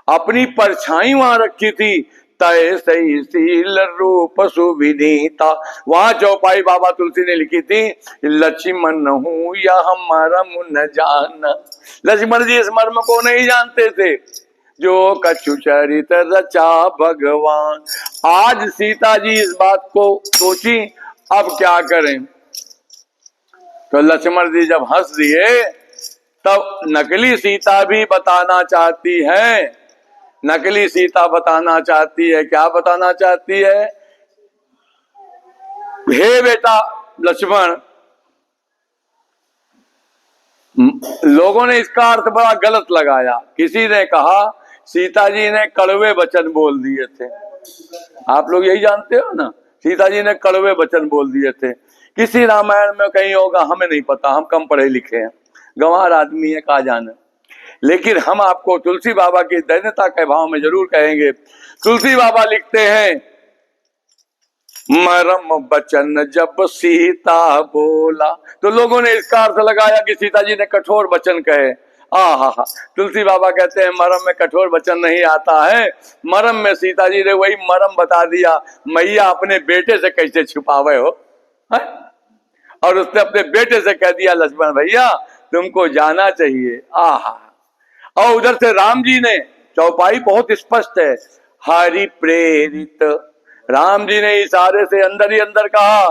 अपनी परछाई वहां रखी थी। तय सही शील रूप सुविनीता, वहां चौपाई बाबा तुलसी ने लिखी थी, लक्ष्मण हूं या मरम न जान। लक्ष्मण जी इस मर्म को नहीं जानते थे, जो कछु चरित रचा भगवान। आज सीता जी इस बात को सोची, अब क्या करें। तो लक्ष्मण जी जब हंस दिए, तब नकली सीता भी बताना चाहती है। नकली सीता बताना चाहती है, क्या बताना चाहती है? हे बेटा लक्ष्मण, लोगों ने इसका अर्थ बड़ा गलत लगाया। किसी ने कहा सीता जी ने कड़वे वचन बोल दिए थे। आप लोग यही जानते हो ना, सीता जी ने कड़वे वचन बोल दिए थे। किसी रामायण में कहीं होगा, हमें नहीं पता, हम कम पढ़े लिखे हैं, गंवार आदमी है, कहा जाने। लेकिन हम आपको तुलसी बाबा की दैन्यता के भाव में जरूर कहेंगे। तुलसी बाबा लिखते हैं, मरम बचन जब सीता बोला। तो लोगों ने इसका अर्थ लगाया कि सीता जी ने कठोर वचन कहे। आहा, तुलसी बाबा कहते हैं मरम में कठोर वचन नहीं आता है, मरम में सीता जी ने वही मरम बता दिया, मैया अपने बेटे से कैसे छुपावे हो है? और उसने अपने बेटे से कह दिया, लक्ष्मण भैया तुमको जाना चाहिए। आहा, और उधर से राम जी ने, चौपाई बहुत स्पष्ट है, हरि प्रेरित, राम जी ने इशारे से अंदर ही अंदर कहा,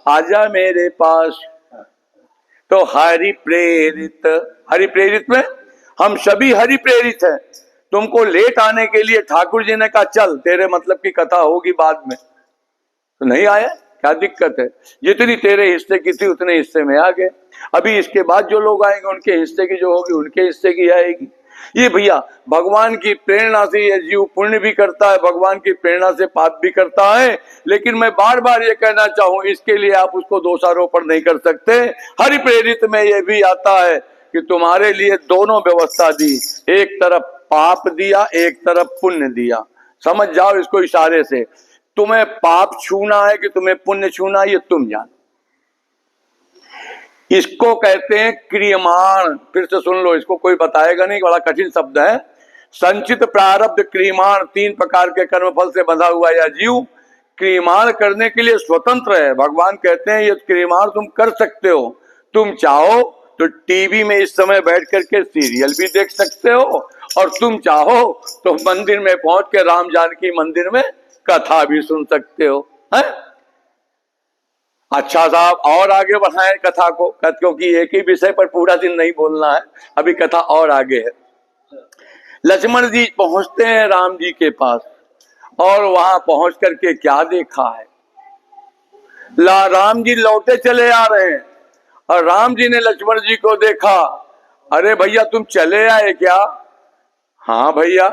आजा मेरे पास। तो हरि प्रेरित, हरि प्रेरित में हम सभी हरि प्रेरित हैं। तुमको लेट आने के लिए ठाकुर जी ने कहा चल, तेरे मतलब की कथा होगी बाद में, तो नहीं आया, क्या दिक्कत है? जितनी तेरे हिस्से की थी उतने हिस्से में आ गए। अभी इसके बाद जो लोग आएंगे उनके हिस्से की जो होगी उनके हिस्से की आएगी। ये भैया भगवान की प्रेरणा से ये जीव पुण्य भी करता है, भगवान की प्रेरणा से पाप भी करता है। लेकिन मैं बार बार ये कहना चाहूं, इसके लिए आप उसको दोषारोपण नहीं कर सकते। हरि प्रेरित में ये भी आता है कि तुम्हारे लिए दोनों व्यवस्था दी, एक तरफ पाप दिया, एक तरफ पुण्य दिया। समझ जाओ इसको इशारे से, तुम्हें पाप छूना है कि तुम्हें पुण्य छूना है, ये तुम जान। इसको कहते हैं क्रियमाण। फिर से सुन लो, इसको कोई बताएगा नहीं, बड़ा कठिन शब्द है। संचित प्रारब्ध क्रियमाण, 3 प्रकार के कर्मफल से बंधा हुआ यह जीव क्रियमाण करने के लिए स्वतंत्र है। भगवान कहते हैं ये क्रियमाण तुम कर सकते हो। तुम चाहो तो टीवी में इस समय बैठ करके सीरियल भी देख सकते हो, और तुम चाहो तो मंदिर में पहुंच के राम जानकी मंदिर में कथा भी सुन सकते हो, है? अच्छा साहब, और आगे बढ़ाएं कथा को, क्योंकि एक ही विषय पर पूरा दिन नहीं बोलना है, अभी कथा और आगे है। लक्ष्मण जी पहुंचते हैं राम जी के पास, और वहां पहुंच करके क्या देखा है, राम जी लौटे चले आ रहे हैं, और राम जी ने लक्ष्मण जी को देखा। अरे भैया तुम चले आए क्या? हाँ भैया,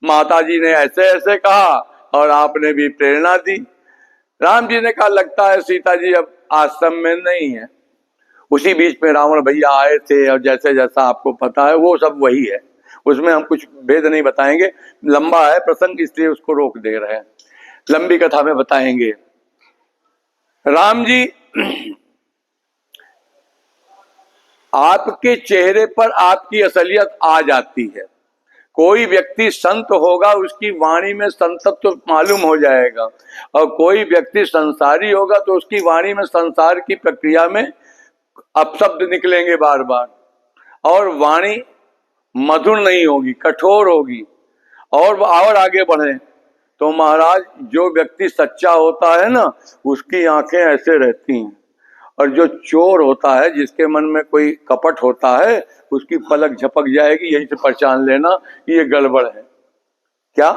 माता जी ने ऐसे ऐसे कहा और आपने भी प्रेरणा दी। राम जी ने कहा लगता है सीता जी अब आश्रम में नहीं है। उसी बीच में रावण भैया आए थे, और जैसे जैसा आपको पता है वो सब वही है, उसमें हम कुछ भेद नहीं बताएंगे, लंबा है प्रसंग इसलिए उसको रोक दे रहे हैं, लंबी कथा में बताएंगे। राम जी आपके चेहरे पर आपकी असलियत आ जाती है। कोई व्यक्ति संत होगा उसकी वाणी में संतत्व तो मालूम हो जाएगा, और कोई व्यक्ति संसारी होगा तो उसकी वाणी में संसार की प्रक्रिया में अपशब्द निकलेंगे बार बार, और वाणी मधुर नहीं होगी, कठोर होगी। और आगे बढ़े तो महाराज, जो व्यक्ति सच्चा होता है ना उसकी आंखें ऐसे रहती हैं, और जो चोर होता है, जिसके मन में कोई कपट होता है, उसकी पलक झपक जाएगी। यही से पहचान लेना कि ये गड़बड़ है। क्या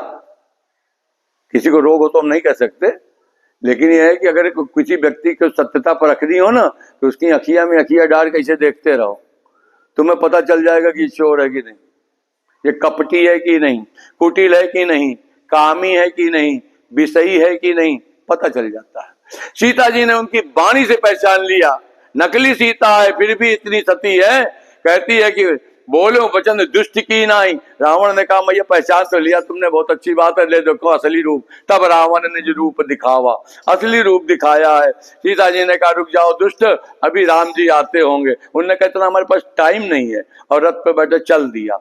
किसी को रोग हो तो हम नहीं कह सकते, लेकिन यह है कि अगर किसी व्यक्ति को सत्यता परखनी हो ना, तो उसकी अखिया में अखिया डाल के इसे देखते रहो, तुम्हें पता चल जाएगा कि चोर है कि नहीं, ये कपटी है कि नहीं, कुटिल है कि नहीं, कामी है कि नहीं, विषयी है कि नहीं, पता चल जाता है। सीता जी ने उनकी वाणी से पहचान लिया। नकली सीता है फिर भी इतनी सती है, कहती है कि बोलो वचन दुष्ट की नहीं। रावण ने कहा मैं ये पहचान तो लिया तुमने, बहुत अच्छी बात है, ले देखो असली रूप। तब रावण ने जो रूप दिखावा, असली रूप दिखाया है। सीता जी ने कहा रुक जाओ दुष्ट, अभी राम जी आते होंगे। उन्होंने कहा इतना हमारे पास टाइम नहीं है, और रथ पे बैठे चल दिया।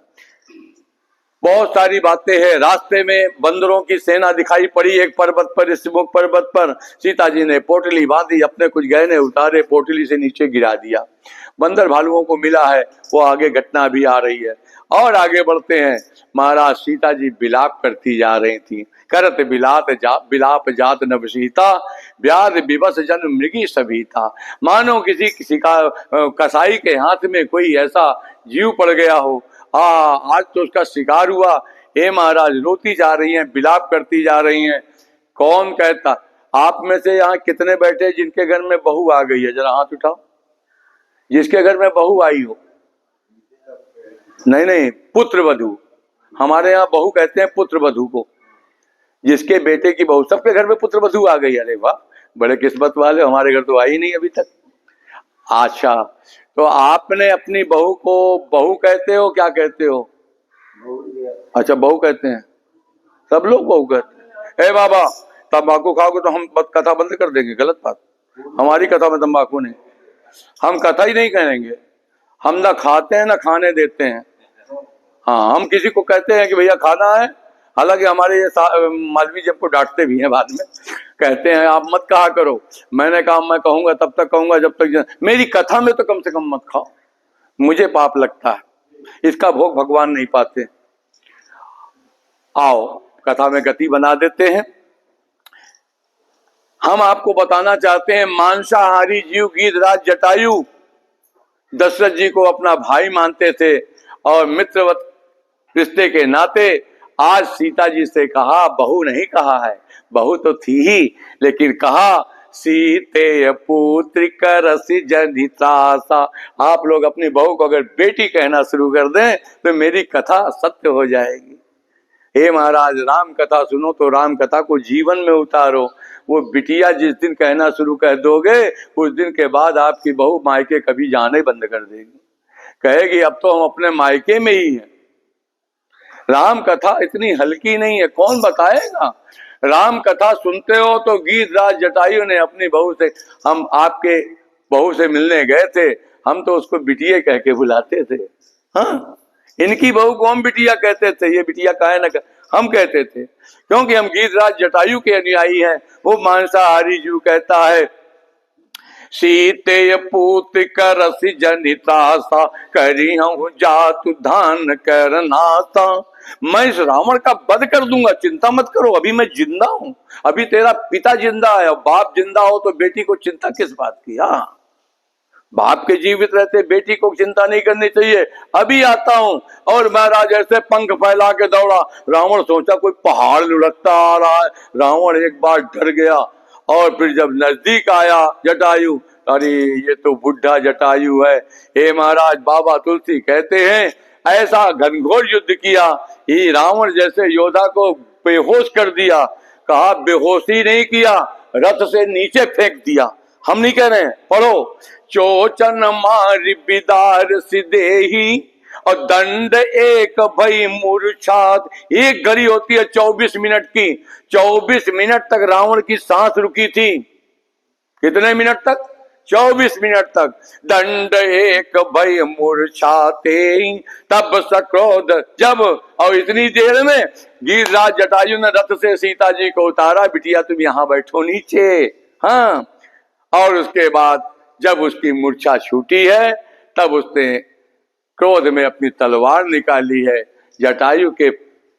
बहुत सारी बातें हैं। रास्ते में बंदरों की सेना दिखाई पड़ी एक पर्वत पर, ऋषिमुख पर्वत पर। सीता जी ने पोटली बांधी, अपने कुछ गहने उतारे, पोटली से नीचे गिरा दिया। बंदर भालुओं को मिला है, वो आगे घटना भी आ रही है। और आगे बढ़ते हैं। महाराज सीता जी विलाप करती जा रही थी। करत विलाप जात नभ सीता, व्याध विवश जन मृगी सभीता। मानो किसी का कसाई के हाथ में कोई ऐसा जीव पड़ गया हो। आज तो उसका शिकार हुआ। हे महाराज, रोती जा रही हैं, विलाप करती जा रही हैं। कौन कहता, आप में से यहाँ कितने बैठे जिनके घर में बहू आ गई है? जरा हाथ उठाओ, जिसके घर में बहू आई हो। नहीं, पुत्र वधू। हमारे यहाँ बहू कहते हैं पुत्र वधू को, जिसके बेटे की बहू। सबके घर में पुत्र वधू आ गई। अरे वाह, बड़े किस्मत वाले, हमारे घर तो आई नहीं अभी तक। अच्छा, तो आपने अपनी बहू को बहू कहते हो, क्या कहते हो? अच्छा, बहू कहते हैं, सब लोग बहू कहते हैं। ए बाबा, तंबाकू खाओगे तो हम कथा बंद कर देंगे। गलत बात, हमारी कथा में तंबाकू नहीं, हम कथा ही नहीं कहेंगे। हम ना खाते हैं ना खाने देते हैं। हाँ, हम किसी को कहते हैं कि भैया खाना है, हालांकि हमारे ये मालवी जी हमको डांटते भी हैं बाद में, कहते हैं आप मत कहा करो। मैंने कहा मैं कहूंगा तब तक कहूंगा जब तक मेरी कथा में तो कम से कम मत खाओ, मुझे पाप लगता है, इसका भोग भगवान नहीं पाते। आओ कथा में गति बना देते हैं। हम आपको बताना चाहते हैं, मांसाहारी जीव गीधराज जटायु दशरथ जी को अपना भाई मानते थे और मित्रवत रिश्ते के नाते आज सीता जी से कहा, बहू नहीं कहा है, बहू तो थी ही, लेकिन कहा सीते पुत्री करसी जनितासा। आप लोग अपनी बहू को अगर बेटी कहना शुरू कर दें तो मेरी कथा सत्य हो जाएगी। हे महाराज, राम कथा सुनो तो राम कथा को जीवन में उतारो। वो बिटिया जिस दिन कहना शुरू कर दोगे, उस दिन के बाद आपकी बहू मायके कभी जाने बंद कर देगी, कहेगी अब तो हम अपने मायके में ही हैं। राम कथा इतनी हल्की नहीं है, कौन बताएगा? राम कथा सुनते हो तो गीधराज जटायु ने अपनी बहू से, हम आपके बहू से मिलने गए थे, हम तो उसको बिटिया कह के बुलाते थे। हाँ, इनकी बहू को हम बिटिया कहते थे, ये बिटिया काहे न हम कहते थे, क्योंकि हम गीधराज जटायु के अनुयायी हैं। वो मांसाहारी जीव कहता है, सीते पुत्र करसी जनितासा, करी हूं जातु धान करनाता। मैं इस रावण का वध कर दूंगा, चिंता मत करो, अभी मैं जिंदा हूं, अभी तेरा पिता जिंदा है। बाप जिंदा हो तो बेटी को चिंता किस बात की? हाँ, बाप के जीवित रहते बेटी को चिंता नहीं करनी चाहिए। अभी आता हूं। और महाराज ऐसे पंख फैला के दौड़ा। रावण सोचा कोई पहाड़ लुढ़कता आ रहा है। रावण एक बार डर गया और फिर जब नजदीक आया जटायु, अरे ये तो बुढ़ा जटायु है। हे महाराज, बाबा तुलसी कहते हैं ऐसा घनघोर युद्ध किया, ये रावण जैसे योद्धा को बेहोश कर दिया। कहा बेहोशी नहीं किया, रथ से नीचे फेंक दिया। हम नहीं कह रहे हैं, पढ़ो। चोचन मारि बिदार सिदेही और दंड एक भई मूर्छात। एक घड़ी होती है 24 मिनट की, 24 मिनट तक रावण की सांस रुकी थी। कितने मिनट तक? 24 मिनट तक। दंड एक भई मूर्छाते, तब सक्रोध जब, और इतनी देर में गीधराज जटायु ने रथ से सीता जी को उतारा। बिटिया तुम यहाँ बैठो नीचे। हाँ, और उसके बाद जब उसकी मूर्छा छूटी है, तब उसने क्रोध में अपनी तलवार निकाली है, जटायु के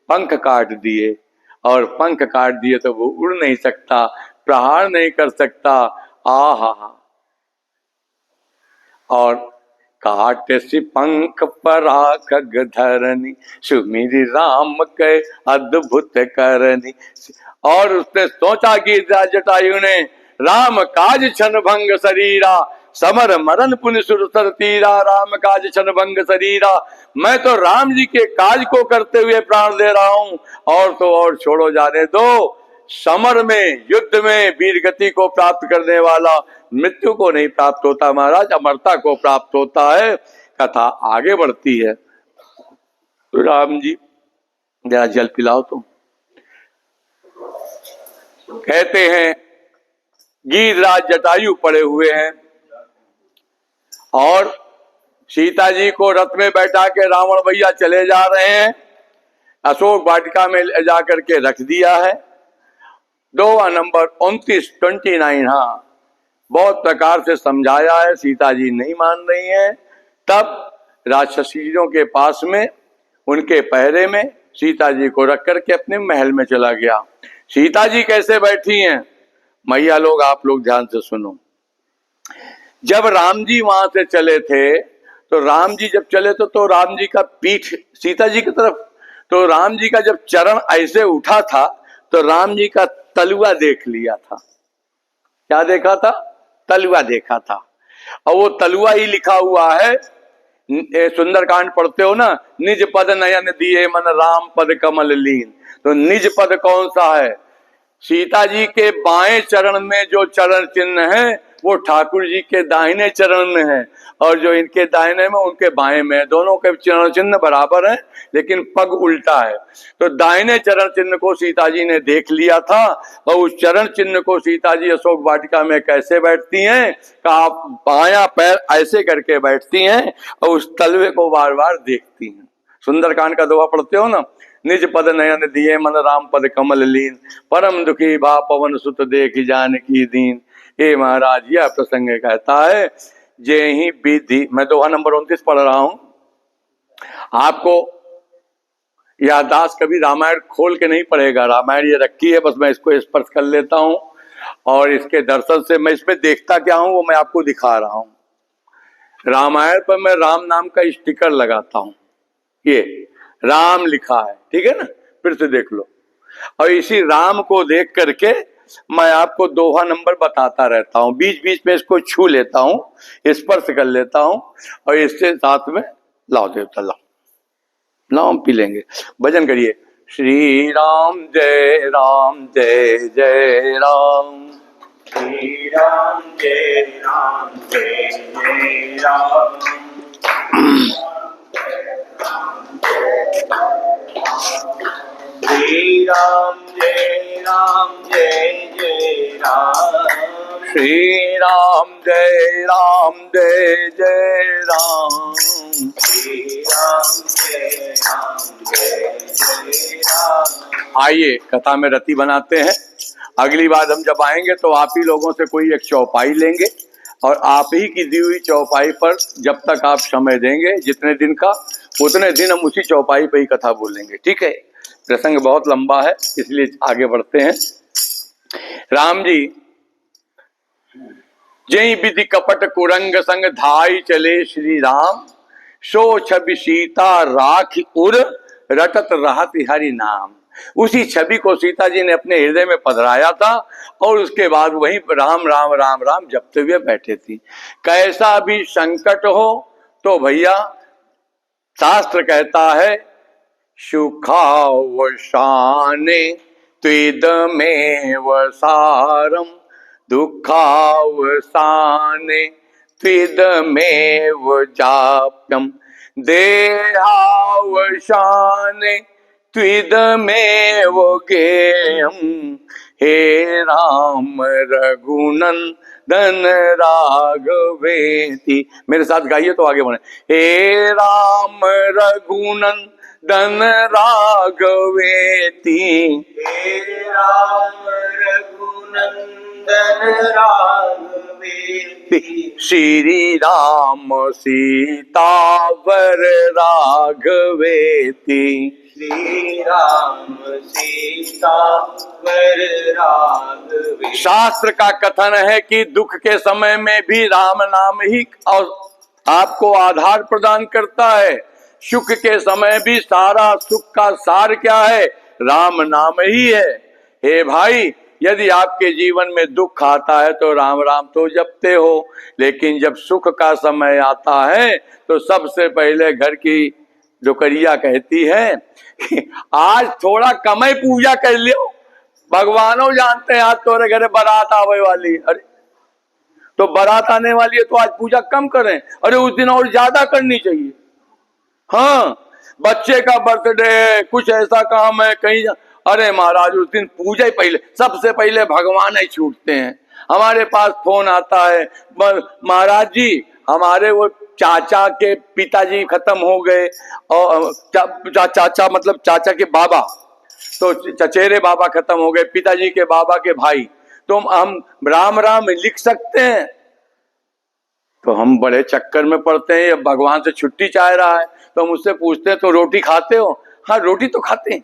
पंख काट दिए। और पंख काट दिए तो वो उड़ नहीं सकता, प्रहार नहीं कर सकता। आहा, और काट सी पंख पराख धरनी, सुमिर राम के अद्भुत करनी। और उसने सोचा कि जटायु ने, राम काज छन भंग शरीरा, समर मरण पुण्य सुरसर तीरा। राम काज छन भंग शरीरा, मैं तो राम जी के काज को करते हुए प्राण दे रहा हूं, और तो और छोड़ो, जाने दो। समर में, युद्ध में वीर गति को प्राप्त करने वाला मृत्यु को नहीं प्राप्त होता महाराज, अमरता को प्राप्त होता है। कथा आगे बढ़ती है। तो राम जी जरा जल पिलाओ तुम। कहते हैं गीधराज जटायु पड़े हुए हैं और सीता जी को रथ में बैठा के रावण भैया चले जा रहे हैं। अशोक वाटिका में ले जाकर के रख दिया है। दोहा नंबर 29 हाँ, बहुत प्रकार से समझाया है, सीता जी नहीं मान रही हैं। तब राक्षसियों के पास में उनके पहरे में सीता जी को रख करके अपने महल में चला गया। सीता जी कैसे बैठी हैं, मैया लोग आप लोग ध्यान से सुनो। जब राम जी वहां से चले थे, तो राम जी जब चले तो राम जी का पीठ सीता जी की तरफ, तो राम जी का जब चरण ऐसे उठा था तो राम जी का तलुआ देख लिया था। क्या देखा था? तलुआ देखा था। और वो तलुआ ही लिखा हुआ है, सुंदरकांड पढ़ते हो ना, निज पद नयन दिए मन राम पद कमल लीन। तो निज पद कौन सा है? सीता जी के बाएं चरण में जो चरण चिन्ह है वो ठाकुर जी के दाहिने चरण में है, और जो इनके दाहिने में उनके बाएं में है। दोनों के चरण चिन्ह बराबर हैं लेकिन पग उल्टा है। तो दाहिने चरण चिन्ह को सीता जी ने देख लिया था, और उस चरण चिन्ह को सीता जी अशोक वाटिका में कैसे बैठती हैं, का बायां पैर ऐसे करके बैठती हैं और उस तलवे को बार बार देखती हैं। सुंदरकांड का दोहा पढ़ते हो ना, निज पद नयन दिए मन राम पद कमल लीन, परम दुखी भा पवन सुत देख जान की दीन। हे महाराज, यह प्रसंग कहता है, जे ही विधि, मैं दोहा नंबर 29 पढ़ रहा हूं। आपको याददाश्त कभी रामायण खोल के नहीं पढ़ेगा, रामायण ये रखी है, बस मैं इसको स्पर्श कर लेता हूं और इसके दर्शन से मैं इसमें देखता क्या हूं वो मैं आपको दिखा रहा हूं। रामायण पर मैं राम नाम का स्टिकर लगाता हूं, ये राम लिखा है, ठीक है ना, फिर से देख लो। और इसी राम को देख करके मैं आपको दोहा नंबर बताता रहता हूं, बीच बीच में इसको छू लेता हूं, स्पर्श कर लेता हूं, और इससे साथ में लाओ देवता लाओ नाम पी लेंगे। भजन करिए, श्री राम जय राम जय जय राम, श्री राम जय राम जय जय राम, श्री राम जय राम जय जय राम, श्री राम जय राम जय जय राम, श्री राम जय राम जय जय राम। आइए कथा में रति बनाते हैं। अगली बार हम जब आएंगे तो आप ही लोगों से कोई एक चौपाई लेंगे, और आप ही की दी हुई चौपाई पर जब तक आप समय देंगे जितने दिन का, उतने दिन हम उसी चौपाई पर ही कथा बोलेंगे, ठीक है। प्रसंग बहुत लंबा है इसलिए आगे बढ़ते हैं। राम जी जय विधि कपट कुरंग संग धाई चले श्री राम, सो छवि सीता राख उर रटत रहत हरि नाम। उसी छवि को सीता जी ने अपने हृदय में पधराया था और उसके बाद वहीं राम राम राम राम जपते हुए बैठे थी। कैसा भी संकट हो तो भैया शास्त्र कहता है, सुखावसाने त्विदमेव सारम, दुखावसाने त्विदमेव जाप्यम, देहावसाने त्विदमेव गेयम। हे राम रघुनंदन राघवेति, मेरे साथ गाइए तो आगे बढ़े। हे राम रघुनंदन राघवेति, हे राम रघुनंदन राघवेति, श्री राम सीतावर राघवेति, श्री राम सीता वर राघवेति। शास्त्र का कथन है कि दुख के समय में भी राम नाम ही आपको आधार प्रदान करता है। सुख के समय भी सारा सुख का सार क्या है? राम नाम ही है। हे भाई, यदि आपके जीवन में दुख आता है तो राम राम तो जपते हो, लेकिन जब सुख का समय आता है तो सबसे पहले घर की डुकरिया कहती है कि आज थोड़ा कम ही पूजा कर लियो, भगवानों जानते हैं आज तोरे घरे बारात आवे वाली। अरे तो बारात आने वाली है तो आज पूजा कम करें, अरे उस दिन और ज्यादा करनी चाहिए। हाँ, बच्चे का बर्थडे, कुछ ऐसा काम है कहीं, अरे महाराज उस दिन पूजा ही पहले, सबसे पहले भगवान ही छूटते हैं। हमारे पास फोन आता है, महाराज जी हमारे वो चाचा के पिताजी खत्म हो गए, और चाचा मतलब चाचा के बाबा, तो चचेरे बाबा खत्म हो गए, पिताजी के बाबा के भाई, तो हम राम राम लिख सकते हैं? तो हम बड़े चक्कर में पड़ते हैं। भगवान से छुट्टी चाह रहा है तो हम उससे पूछते हैं तो रोटी खाते हो? हाँ रोटी तो खाते हैं।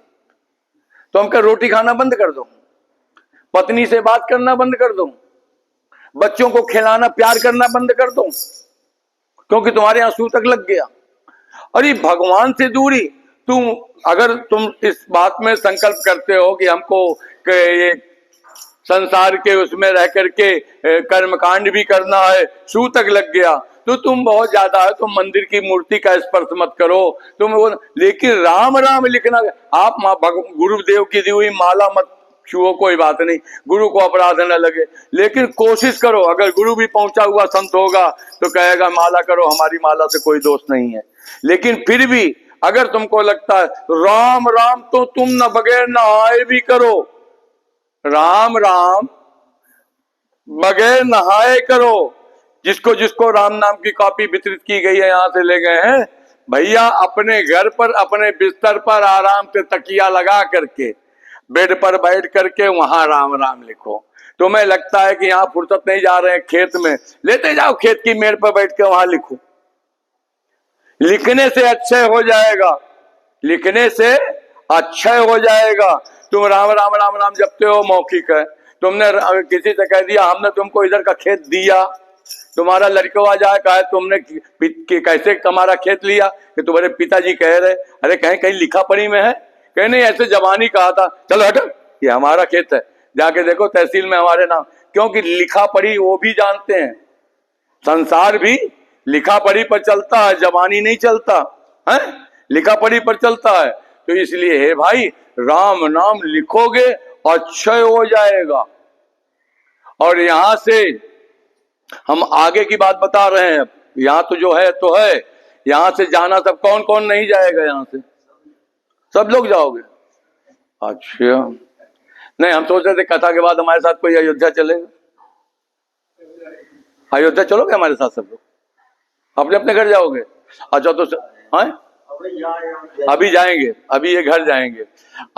तो हम कह रोटी खाना बंद कर दो, पत्नी से बात करना बंद कर दो, बच्चों को खिलाना प्यार करना बंद कर दो, क्योंकि तुम्हारे यहाँ सूतक लग गया। अरे भगवान से दूरी, अगर तुम इस बात में संकल्प करते हो कि हमको ये संसार के उसमें रह करके कर्मकांड भी करना है, सूतक लग गया, तो तुम बहुत ज्यादा है, तुम मंदिर की मूर्ति का स्पर्श मत करो, तुम वो, लेकिन राम राम लिखना, आप गुरुदेव की दी हुई माला मत छुओ, कोई बात नहीं, गुरु को अपराध न लगे, लेकिन कोशिश करो। अगर गुरु भी पहुंचा हुआ संत होगा तो कहेगा माला करो, हमारी माला से कोई दोष नहीं है। लेकिन फिर भी अगर तुमको लगता है राम राम, तो तुम न बगैर नहाए भी करो, राम राम बगैर नहाए करो। जिसको जिसको राम नाम की कॉपी वितरित की गई है, यहां से ले गए हैं भैया, अपने घर पर अपने बिस्तर पर आराम से तकिया लगा करके बेड पर बैठ करके वहां राम राम लिखो। तुम्हें लगता है कि यहाँ फुर्सत नहीं, जा रहे हैं खेत में, लेते जाओ खेत की मेड़ पर बैठ के वहां लिखो, लिखने से अच्छे हो जाएगा, लिखने से अच्छे हो जाएगा। तुम राम राम राम राम जपते हो, मौखिक है, तुमने किसी से कह दिया हमने तुमको इधर का खेत दिया, तुम्हारा लड़का जाए कहे तुमने कैसे तुम्हारा खेत लिया, कि तुम्हारे पिताजी कह रहे, अरे कहीं कहीं लिखा पढ़ी में है, कहीं नहीं ऐसे जबानी कहा था, चलो हटो ये हमारा खेत है, जाके देखो तहसील में हमारे नाम, क्योंकि लिखा पढ़ी वो भी जानते हैं, संसार भी लिखा पढ़ी पर चलता है, जबानी नहीं चलता है, लिखा पढ़ी पर चलता है। तो इसलिए हे भाई राम नाम लिखोगे अक्षय हो जाएगा। और यहां से हम आगे की बात बता रहे हैं, यहां तो जो है तो है, यहां से जाना सब कौन कौन नहीं जाएगा, यहां से सब लोग जाओगे? अच्छा नहीं, हम सोच रहे थे कथा के बाद हमारे साथ कोई अयोध्या चलेगा। अयोध्या चलोगे हमारे साथ सब लोग? अपने अपने घर जाओगे? अच्छा तो अभी जाएंगे, अभी ये घर जाएंगे।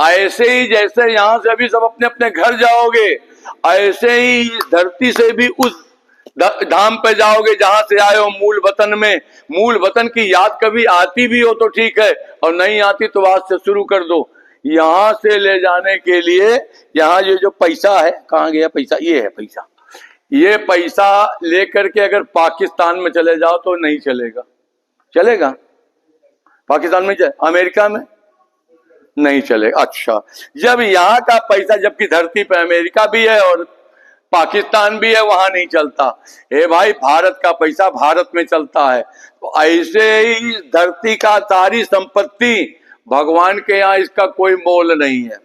ऐसे ही जैसे यहाँ से अभी सब अपने अपने घर जाओगे, ऐसे ही इस धरती से भी उस धाम पे जाओगे जहां से आए हो, मूल वतन में। मूल वतन की याद कभी आती भी हो तो ठीक है, और नहीं आती तो आज से शुरू कर दो। यहां से ले जाने के लिए यहाँ ये जो पैसा है, कहाँ गया पैसा, ये है पैसा, ये पैसा लेकर के अगर पाकिस्तान में चले जाओ तो नहीं चलेगा। चलेगा पाकिस्तान में, अमेरिका में नहीं चलेगा। अच्छा, जब यहाँ का पैसा, जबकि धरती पे अमेरिका भी है और पाकिस्तान भी है, वहां नहीं चलता। हे भाई भारत का पैसा भारत में चलता है। तो ऐसे ही धरती का सारी संपत्ति भगवान के यहाँ, इसका कोई मोल नहीं है,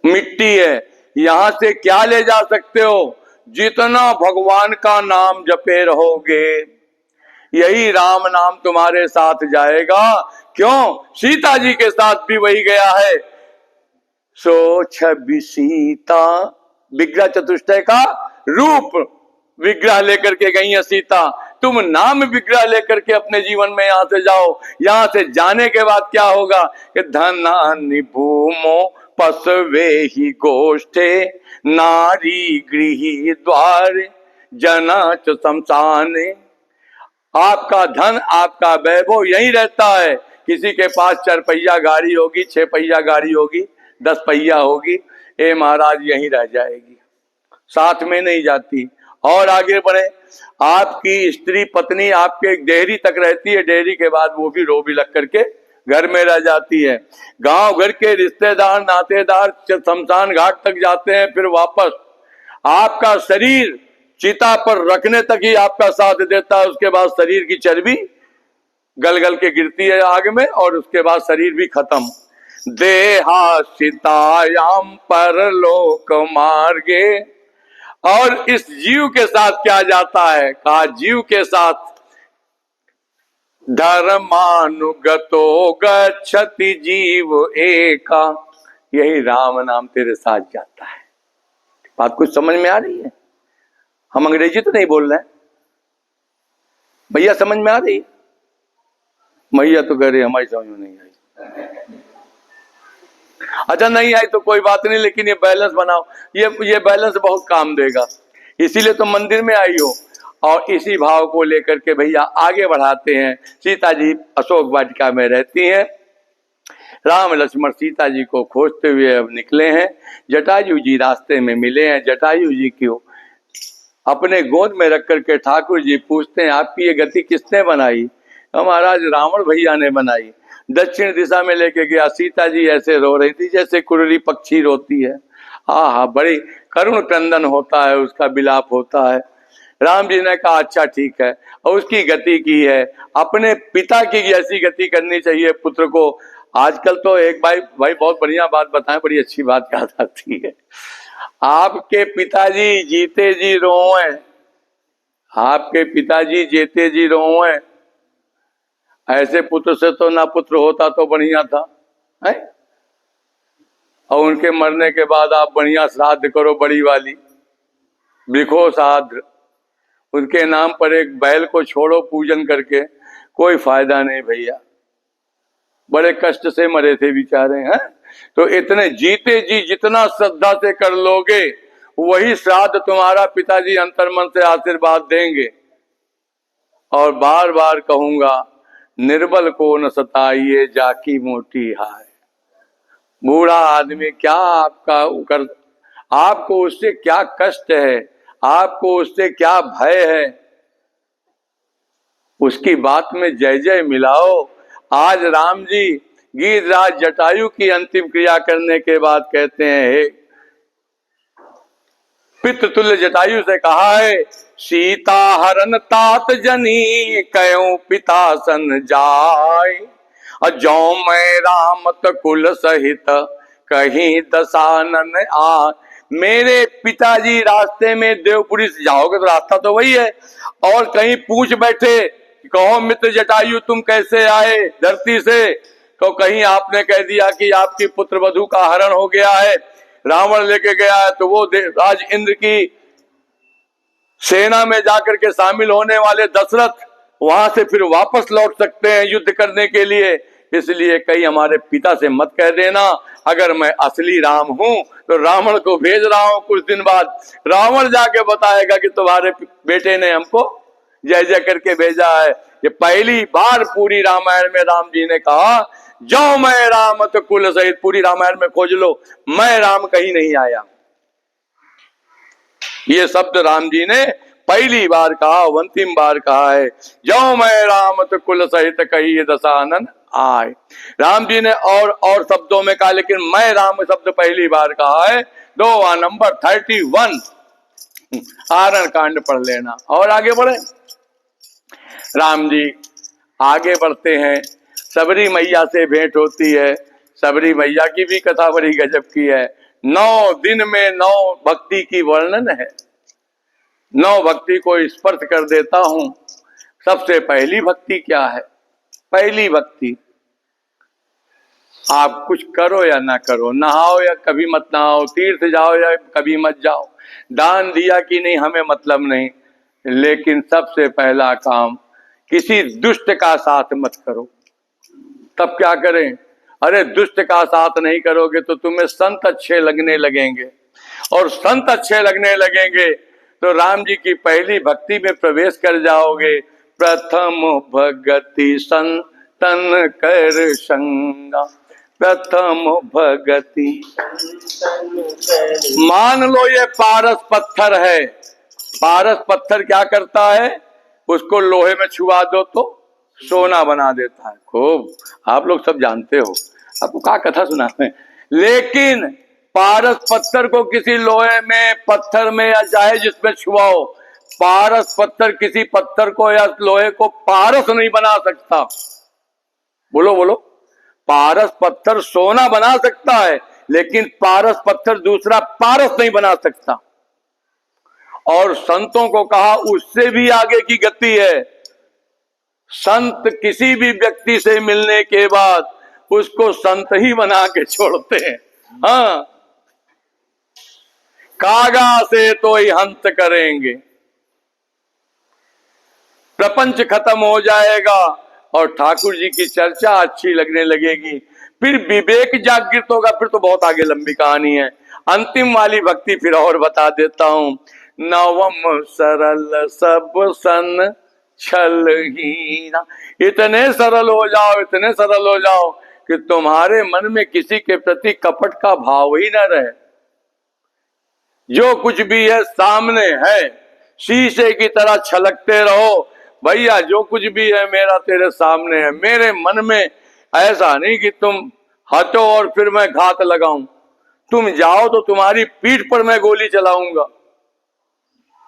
मिट्टी है। यहां से क्या ले जा सकते हो? जितना भगवान का नाम जपे रहोगे, यही राम नाम तुम्हारे साथ जाएगा। क्यों? सीता जी के साथ भी वही गया है। सो छवि सीता, विग्रह चतुष्टय का रूप विग्रह लेकर के गई है सीता। तुम नाम विग्रह लेकर के अपने जीवन में यहां से जाओ। यहां से जाने के बाद क्या होगा कि धनानि भूमो पसवे ही गोष्ठे, नारी गृही द्वार जना च शमशाने। आपका धन, आपका वैभव यही रहता है। किसी के पास 4 पहिया गाड़ी होगी, 6 पहिया गाड़ी होगी, 10 पहिया होगी, ए महाराज यहीं रह जाएगी, साथ में नहीं जाती। और आगे बढ़े, आपकी स्त्री पत्नी आपके डेहरी तक रहती है, डेहरी के बाद वो भी रो भी लग करके घर में रह जाती है। गांव घर के रिश्तेदार नातेदार शमशान घाट तक जाते हैं, फिर वापस। आपका शरीर चिता पर रखने तक ही आपका साथ देता है, उसके बाद शरीर की चर्बी गल गल के गिरती है आग में, और उसके बाद शरीर भी खत्म। देहासितायाम परलोक मार्गे। और इस जीव के साथ क्या जाता है? कहा जीव के साथ धर्मानुगतो गच्छति जीव एका, यही राम नाम तेरे साथ जाता है। बात कुछ समझ में आ रही है? हम अंग्रेजी तो नहीं बोल रहे हैं, भैया समझ में आ रही? भैया तो कह रहे हमारी समझ में नहीं आई। अच्छा नहीं आई तो कोई बात नहीं, लेकिन ये बैलेंस बनाओ, ये बैलेंस बहुत काम देगा, इसीलिए तो मंदिर में आई हो। और इसी भाव को लेकर के भैया आगे बढ़ाते हैं। सीता जी अशोक वाटिका में रहती हैं, राम लक्ष्मण सीता जी को खोजते हुए अब निकले हैं। जटायु जी रास्ते में मिले हैं। जटायु जी को अपने गोद में रख करके ठाकुर जी पूछते हैं आपकी ये गति किसने बनाई? महाराज रावण भैया ने बनाई। दक्षिण दिशा में लेके गया, सीता जी ऐसे रो रही थी जैसे कुररी पक्षी रोती है। हाँ, बड़ी करुण क्रंदन होता है, उसका विलाप होता है। राम जी ने कहा अच्छा ठीक है, और उसकी गति की है, अपने पिता की ऐसी गति करनी चाहिए पुत्र को। आजकल तो एक भाई बहुत बढ़िया बात बताएं, बड़ी अच्छी बात याद आती है। आपके पिताजी जीते जी रोए, आपके पिताजी जीते जी रोए, ऐसे पुत्र से तो ना पुत्र होता तो बढ़िया था है? और उनके मरने के बाद आप बढ़िया श्राद्ध करो, बड़ी वाली बिखो श्राद्ध, उनके नाम पर एक बैल को छोड़ो पूजन करके, कोई फायदा नहीं भैया, बड़े कष्ट से मरे थे बेचारे हैं। तो इतने जीते जी जितना श्रद्धा से कर लोगे, वही श्राद्ध तुम्हारा पिताजी अंतर्मन से आशीर्वाद देंगे। और बार बार कहूंगा, निर्बल को न सताइए जाकी मोटी हाय। बूढ़ा आदमी क्या आपका कर, आपको उससे क्या कष्ट है, आपको उससे क्या भय है, उसकी बात में जय जय मिलाओ। आज राम जी गीधराज जटायु की अंतिम क्रिया करने के बाद कहते हैं, हे पितृतुल्य जटायु से कहा है, सीता हरन तात जनी कयो पिता सन जाय, जो मैं रामत कुल सहित कहीं दसानन आ। मेरे पिताजी रास्ते में देवपुरी से जाओगे तो रास्ता तो वही है, और कहीं पूछ बैठे कहो मित्र जटायु तुम कैसे आए धरती से, तो कहीं आपने कह दिया कि आपकी पुत्र वधू का हरण हो गया है, रावण लेके गया है, तो वो राज इंद्र की सेना में जाकर के शामिल होने वाले दशरथ वहां से फिर वापस लौट सकते हैं युद्ध करने के लिए। इसलिए कहीं हमारे पिता से मत कह देना, अगर मैं असली राम हूं तो रावण को भेज रहा हूं, कुछ दिन बाद रावण जाके बताएगा कि तुम्हारे बेटे ने हमको जय जय करके भेजा है। ये पहली बार पूरी रामायण में राम जी ने कहा, जो मैं राम तो कुल सहित, पूरी रामायण में खोज लो, मैं राम कहीं नहीं आया। ये शब्द राम जी ने पहली बार कहा, अंतिम बार कहा है, जो मैं राम तो कुल सहित कही दशानन आए। राम जी ने और शब्दों में कहा, लेकिन मैं राम शब्द पहली बार कहा है। 2 नंबर 31 आरण कांड पढ़ लेना और आगे बढ़े। राम जी आगे बढ़ते हैं, सबरी मैया से भेंट होती है। सबरी मैया की भी कथा बड़ी गजब की है। 9 दिन में 9 भक्ति की वर्णन है। 9 भक्ति को स्पर्श कर देता हूं। सबसे पहली भक्ति क्या है? पहली भक्ति, आप कुछ करो या ना करो, नहाओ या कभी मत नहाओ, तीर्थ जाओ या कभी मत जाओ, दान दिया कि नहीं हमें मतलब नहीं, लेकिन सबसे पहला काम, किसी दुष्ट का साथ मत करो। तब क्या करें? अरे दुष्ट का साथ नहीं करोगे तो तुम्हें संत अच्छे लगने लगेंगे, और संत अच्छे लगने लगेंगे तो राम जी की पहली भक्ति में प्रवेश कर जाओगे। प्रथम भगति संतन कर संगा, प्रथम भगति। मान लो ये पारस पत्थर है, पारस पत्थर क्या करता है? उसको लोहे में छुआ दो तो सोना बना देता है। खूब आप लोग सब जानते हो, आपको क्या कथा सुना है। लेकिन पारस पत्थर को किसी लोहे में, पत्थर में या चाहे जिसमें छुआओ, पारस पत्थर किसी पत्थर को या लोहे को पारस नहीं बना सकता। बोलो बोलो। पारस पत्थर सोना बना सकता है, लेकिन पारस पत्थर दूसरा पारस नहीं बना सकता। और संतों को कहा उससे भी आगे की गति है। संत किसी भी व्यक्ति से मिलने के बाद उसको संत ही बना के छोड़ते हैं। हाँ, कागा से तो ही हंत करेंगे, प्रपंच खत्म हो जाएगा और ठाकुर जी की चर्चा अच्छी लगने लगेगी, फिर विवेक जागृत होगा। फिर तो बहुत आगे लंबी कहानी है। अंतिम वाली भक्ति फिर और बता देता हूं। नवम सरल सब सन छल हीना। इतने सरल हो जाओ, इतने सरल हो जाओ कि तुम्हारे मन में किसी के प्रति कपट का भाव ही न रहे। जो कुछ भी है सामने है, शीशे की तरह छलकते रहो। भैया जो कुछ भी है मेरा तेरे सामने है, मेरे मन में ऐसा नहीं कि तुम हटो और फिर मैं घात लगाऊं। तुम जाओ तो तुम्हारी पीठ पर मैं गोली चलाऊंगा।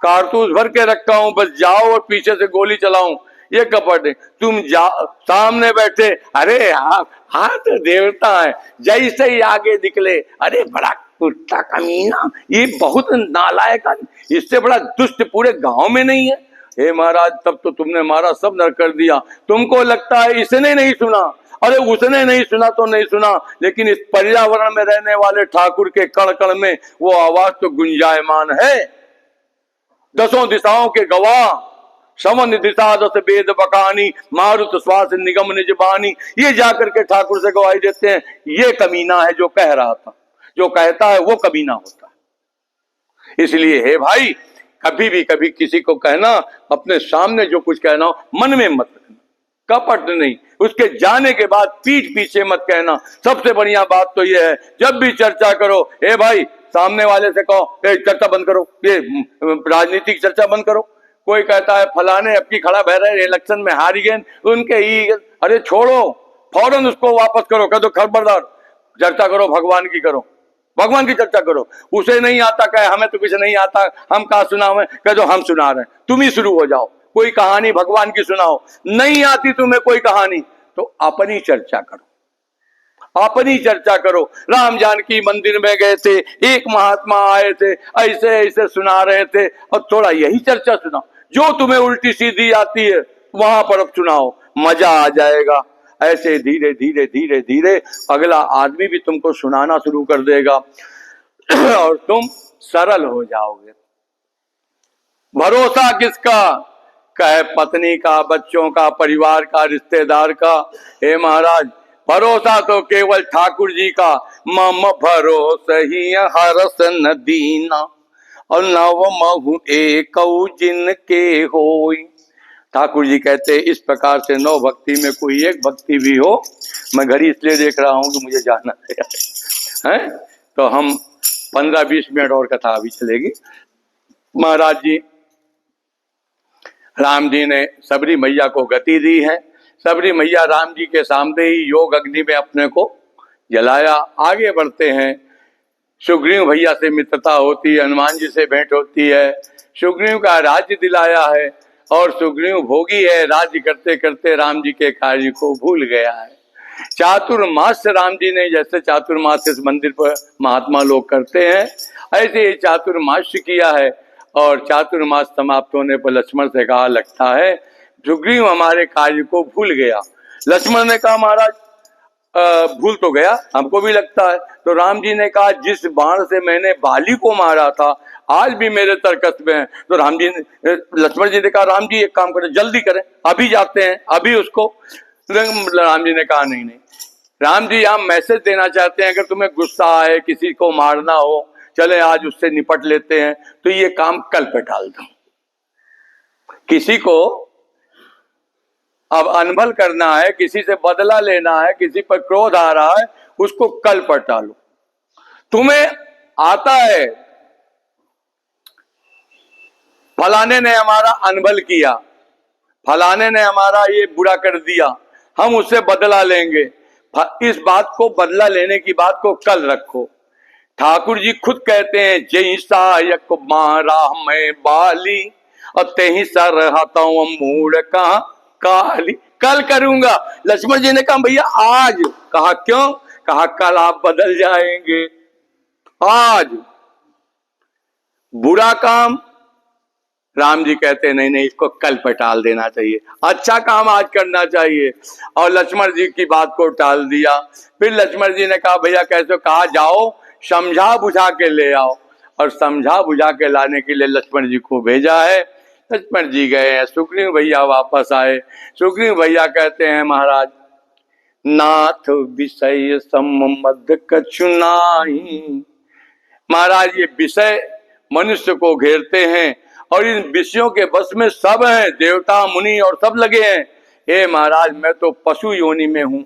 कारतूस भर के रखा हूं, बस जाओ और पीछे से गोली चलाऊं, ये कपट है। तुम जाओ सामने बैठे, अरे आप तो देवता है, जैसे ही आगे निकले, अरे बड़ा कुत्ता कमीना, ये बहुत नालायक, इससे बड़ा दुष्ट पूरे गांव में नहीं है। हे महाराज, तब तो तुमने हमारा सब नर कर दिया। तुमको लगता है इसने नहीं सुना, अरे उसने नहीं सुना तो नहीं सुना, लेकिन इस पर्यावरण में रहने वाले ठाकुर के कण कण में वो आवाज तो गुंजायमान है। दसों दिशाओं के गवाह, समन दिशा दस वेद बकानी, मारुत श्वास निगम निज बानी, ये जाकर के ठाकुर से गवाही देते हैं, ये कमीना है जो कह रहा था। जो कहता है वो कमीना होता है। इसलिए हे भाई, कभी भी कभी किसी को कहना, अपने सामने जो कुछ कहना हो मन में मत कहना, कपट नहीं। उसके जाने के बाद पीठ पीछे मत कहना। सबसे बढ़िया बात तो ये है, जब भी चर्चा करो, हे भाई सामने वाले से कहो, ये चर्चा बंद करो, ये राजनीतिक चर्चा बंद करो। कोई कहता है फलाने अब की खड़ा बह रहे, इलेक्शन में हार गए उनके ही, अरे छोड़ो, फौरन उसको वापस करो, कह दो खबरदार, चर्चा करो भगवान की करो, भगवान की चर्चा करो। उसे नहीं आता कहे हमें तो कुछ नहीं आता, हम कहा सुनावे, कह दो हम सुना रहे हैं, तुम ही शुरू हो जाओ, कोई कहानी भगवान की सुनाओ। नहीं आती तुम्हें कोई कहानी तो अपनी चर्चा करो, अपनी चर्चा करो। राम जानकी मंदिर में गए थे, एक महात्मा आए थे, ऐसे ऐसे सुना रहे थे, और थोड़ा यही चर्चा सुनाओ। जो तुम्हें उल्टी सीधी आती है वहां पर अब सुनाओ, मजा आ जाएगा। ऐसे धीरे धीरे धीरे धीरे अगला आदमी भी तुमको सुनाना शुरू कर देगा और तुम सरल हो जाओगे। भरोसा किसका? कहे पत्नी का, बच्चों का, परिवार का, रिश्तेदार का। हे महाराज, भरोसा तो केवल ठाकुर जी का। मम भरोसा ही हरस न दीना, और नव महु एक जिनके होई। ठाकुर जी कहते इस प्रकार से 9 भक्ति में कोई एक भक्ति भी हो। मैं घड़ी इसलिए देख रहा हूं कि मुझे जाना है, तो हम 15-20 मिनट और कथा अभी चलेगी। महाराज जी, राम जी ने सबरी मैया को गति दी है। सबरी मैया राम जी के सामने ही योग अग्नि में अपने को जलाया। आगे बढ़ते हैं, सुग्रीव भैया से मित्रता होती है, हनुमान जी से भेंट होती है, सुग्रीव का राज्य दिलाया है, और सुग्रीव भोगी है, राज्य करते करते राम जी के कार्य को भूल गया है। चातुर्मास राम जी ने, जैसे चातुर्मास इस मंदिर पर महात्मा लोग करते हैं, ऐसे ही चातुर्मास किया है। और चातुर्मास समाप्त होने पर लक्ष्मण से कहा, लगता है सुग्रीव हमारे कार्य को भूल गया। लक्ष्मण ने कहा, महाराज भूल तो गया, हमको भी लगता है। तो राम जी ने कहा, जिस बाण से मैंने बाली को मारा था आज भी मेरे तर्कस में है। तो लक्ष्मण जी ने कहा, राम जी एक काम करें, जल्दी करें, अभी जाते हैं, अभी उसको। राम जी ने कहा, नहीं नहीं, राम जी हम मैसेज देना चाहते हैं, अगर तुम्हें गुस्सा आए, किसी को मारना हो, चले आज उससे निपट लेते हैं, तो ये काम कल पे टाल दो। किसी को अब अनबल करना है, किसी से बदला लेना है, किसी पर क्रोध आ रहा है, उसको कल पर टालो। तुम्हें आता है फलाने ने हमारा अनबल किया, फलाने ने हमारा ये बुरा कर दिया, हम उससे बदला लेंगे। इस बात को, बदला लेने की बात को कल रखो। ठाकुर जी खुद कहते हैं, जय सायक मारा मैं बाली, और तेही सर हताऊ मूड कहा काली, कल करूंगा। लक्ष्मण जी ने कहा, भैया आज। कहा क्यों? कहा कल आप बदल जाएंगे। आज बुरा काम राम जी कहते नहीं नहीं, इसको कल पर टाल देना चाहिए, अच्छा काम आज करना चाहिए। और लक्ष्मण जी की बात को टाल दिया। फिर लक्ष्मण जी ने कहा, भैया कैसे? कहा जाओ समझा बुझा के ले आओ। और समझा बुझा के लाने के लिए लक्ष्मण जी को भेजा है। लक्ष्मण जी गए हैं, सुग्रीव भैया वापस आए। सुग्रीव भैया कहते हैं महाराज नाथ विषय सम्मद कछु नाही। महाराज ये विषय मनुष्य को घेरते हैं और इन विषयों के बस में सब हैं, देवता मुनि और सब लगे हैं। हे महाराज मैं तो पशु योनि में हूँ,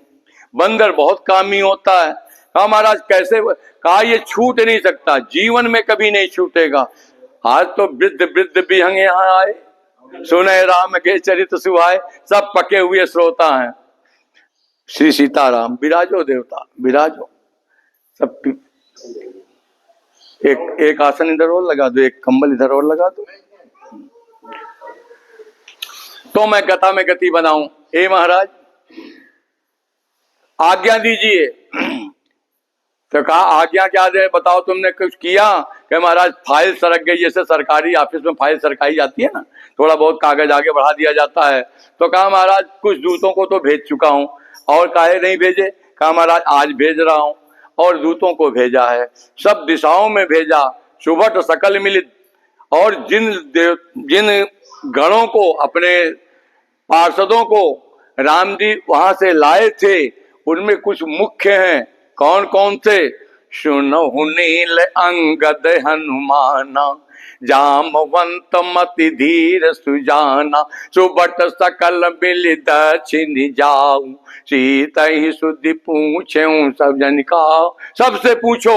बंदर बहुत कामी होता है। कहा महाराज कैसे? कहा ये छूट नहीं सकता, जीवन में कभी नहीं छूटेगा। आज तो वृद्ध वृद्ध भी हंग यहाँ आए, सुने राम के चरित सुहाए, सब पके हुए श्रोता हैं। श्री सीताराम विराजो देवता विराजो। सब एक आसन इधर और लगा दो, एक कंबल इधर और लगा दो, तो मैं गता में गति बनाऊं। हे महाराज आज्ञा दीजिए। तो कहा आज्ञा क्या दे, बताओ तुमने कुछ किया? कि महाराज फाइल सरक गई, जैसे सरकारी ऑफिस में फाइल सरकाई जाती है ना, थोड़ा बहुत कागज आगे बढ़ा दिया जाता है। तो कहा महाराज कुछ दूतों को तो भेज चुका हूं। और काहे नहीं भेजे? कहा महाराज आज भेज रहा हूं। और दूतों को भेजा है, सब दिशाओं में भेजा, सुबट सकल मिलित। और जिन गणों को, अपने पार्षदों को राम जी वहां से लाए थे, उनमें कुछ मुख्य हैं। कौन कौन से? सुनहु नील अंगद हनुमाना, जामवंत मति धीर सुजाना, सुबट सकल मिलि दक्षिण जाऊ, सीता ही सुधि पूछे सब जन का। सबसे पूछो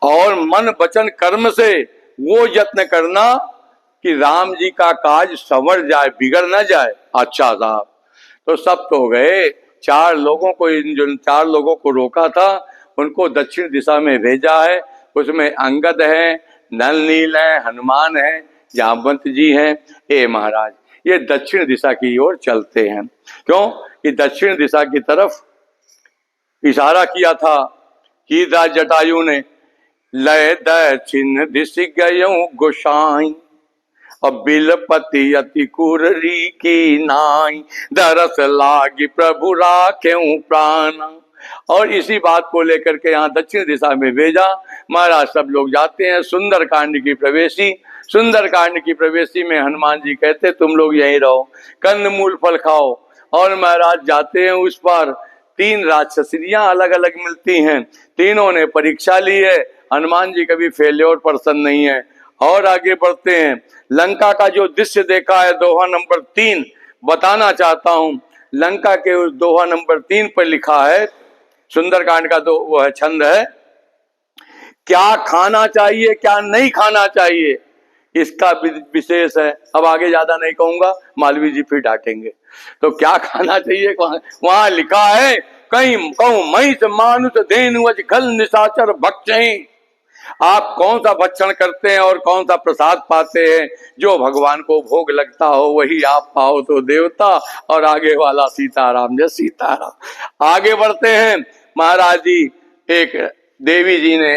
और मन वचन कर्म से वो यत्न करना कि राम जी का काज संवर जाए, बिगड़ ना जाए। अच्छा साहब, तो सब तो गए। चार लोगों को, जो 4 लोगों को रोका था उनको दक्षिण दिशा में भेजा है। उसमें अंगद है, नल नील है, हनुमान है, जामवंत जी हैं। ए महाराज ये दक्षिण दिशा की ओर चलते हैं। क्यों? कि दक्षिण दिशा की तरफ इशारा किया था कि जटायु ने, लय दक्षिण दिश गयो गोसाई, अब बिलपति अति कुररी की नाई, दरस लागी प्रभु राखें प्राण। और इसी बात को लेकर के यहाँ दक्षिण दिशा में भेजा। महाराज सब लोग जाते हैं सुंदर कांड की प्रवेशी। सुंदर कांड की प्रवेशी में हनुमान जी कहते तुम लोग यहीं रहो, कंद मूल फल खाओ। और महाराज जाते हैं उस पर। 3 राक्षसियां अलग अलग मिलती हैं, तीनों ने परीक्षा ली है। हनुमान जी कभी फेल्योर पर्सन नहीं है। और आगे बढ़ते हैं। लंका का जो दृश्य देखा है दोहा नंबर 3 बताना चाहता हूं। लंका के उस दोहा नंबर 3 पर लिखा है, सुंदरकांड का तो वो है छंद है, क्या खाना चाहिए क्या नहीं खाना चाहिए, इसका विशेष है। अब आगे ज्यादा नहीं कहूंगा, मालवी जी फिर डांटेंगे। तो क्या खाना चाहिए वहां लिखा है, कहीं कहूं महिष मानुष धेनु अज खल निशाचर भक्षें। आप कौन सा भक्षण करते हैं और कौन सा प्रसाद पाते हैं? जो भगवान को भोग लगता हो वही आप पाओ तो देवता। और आगे वाला सीताराम जय सीताराम। आगे बढ़ते हैं। महाराज जी, एक देवी जी ने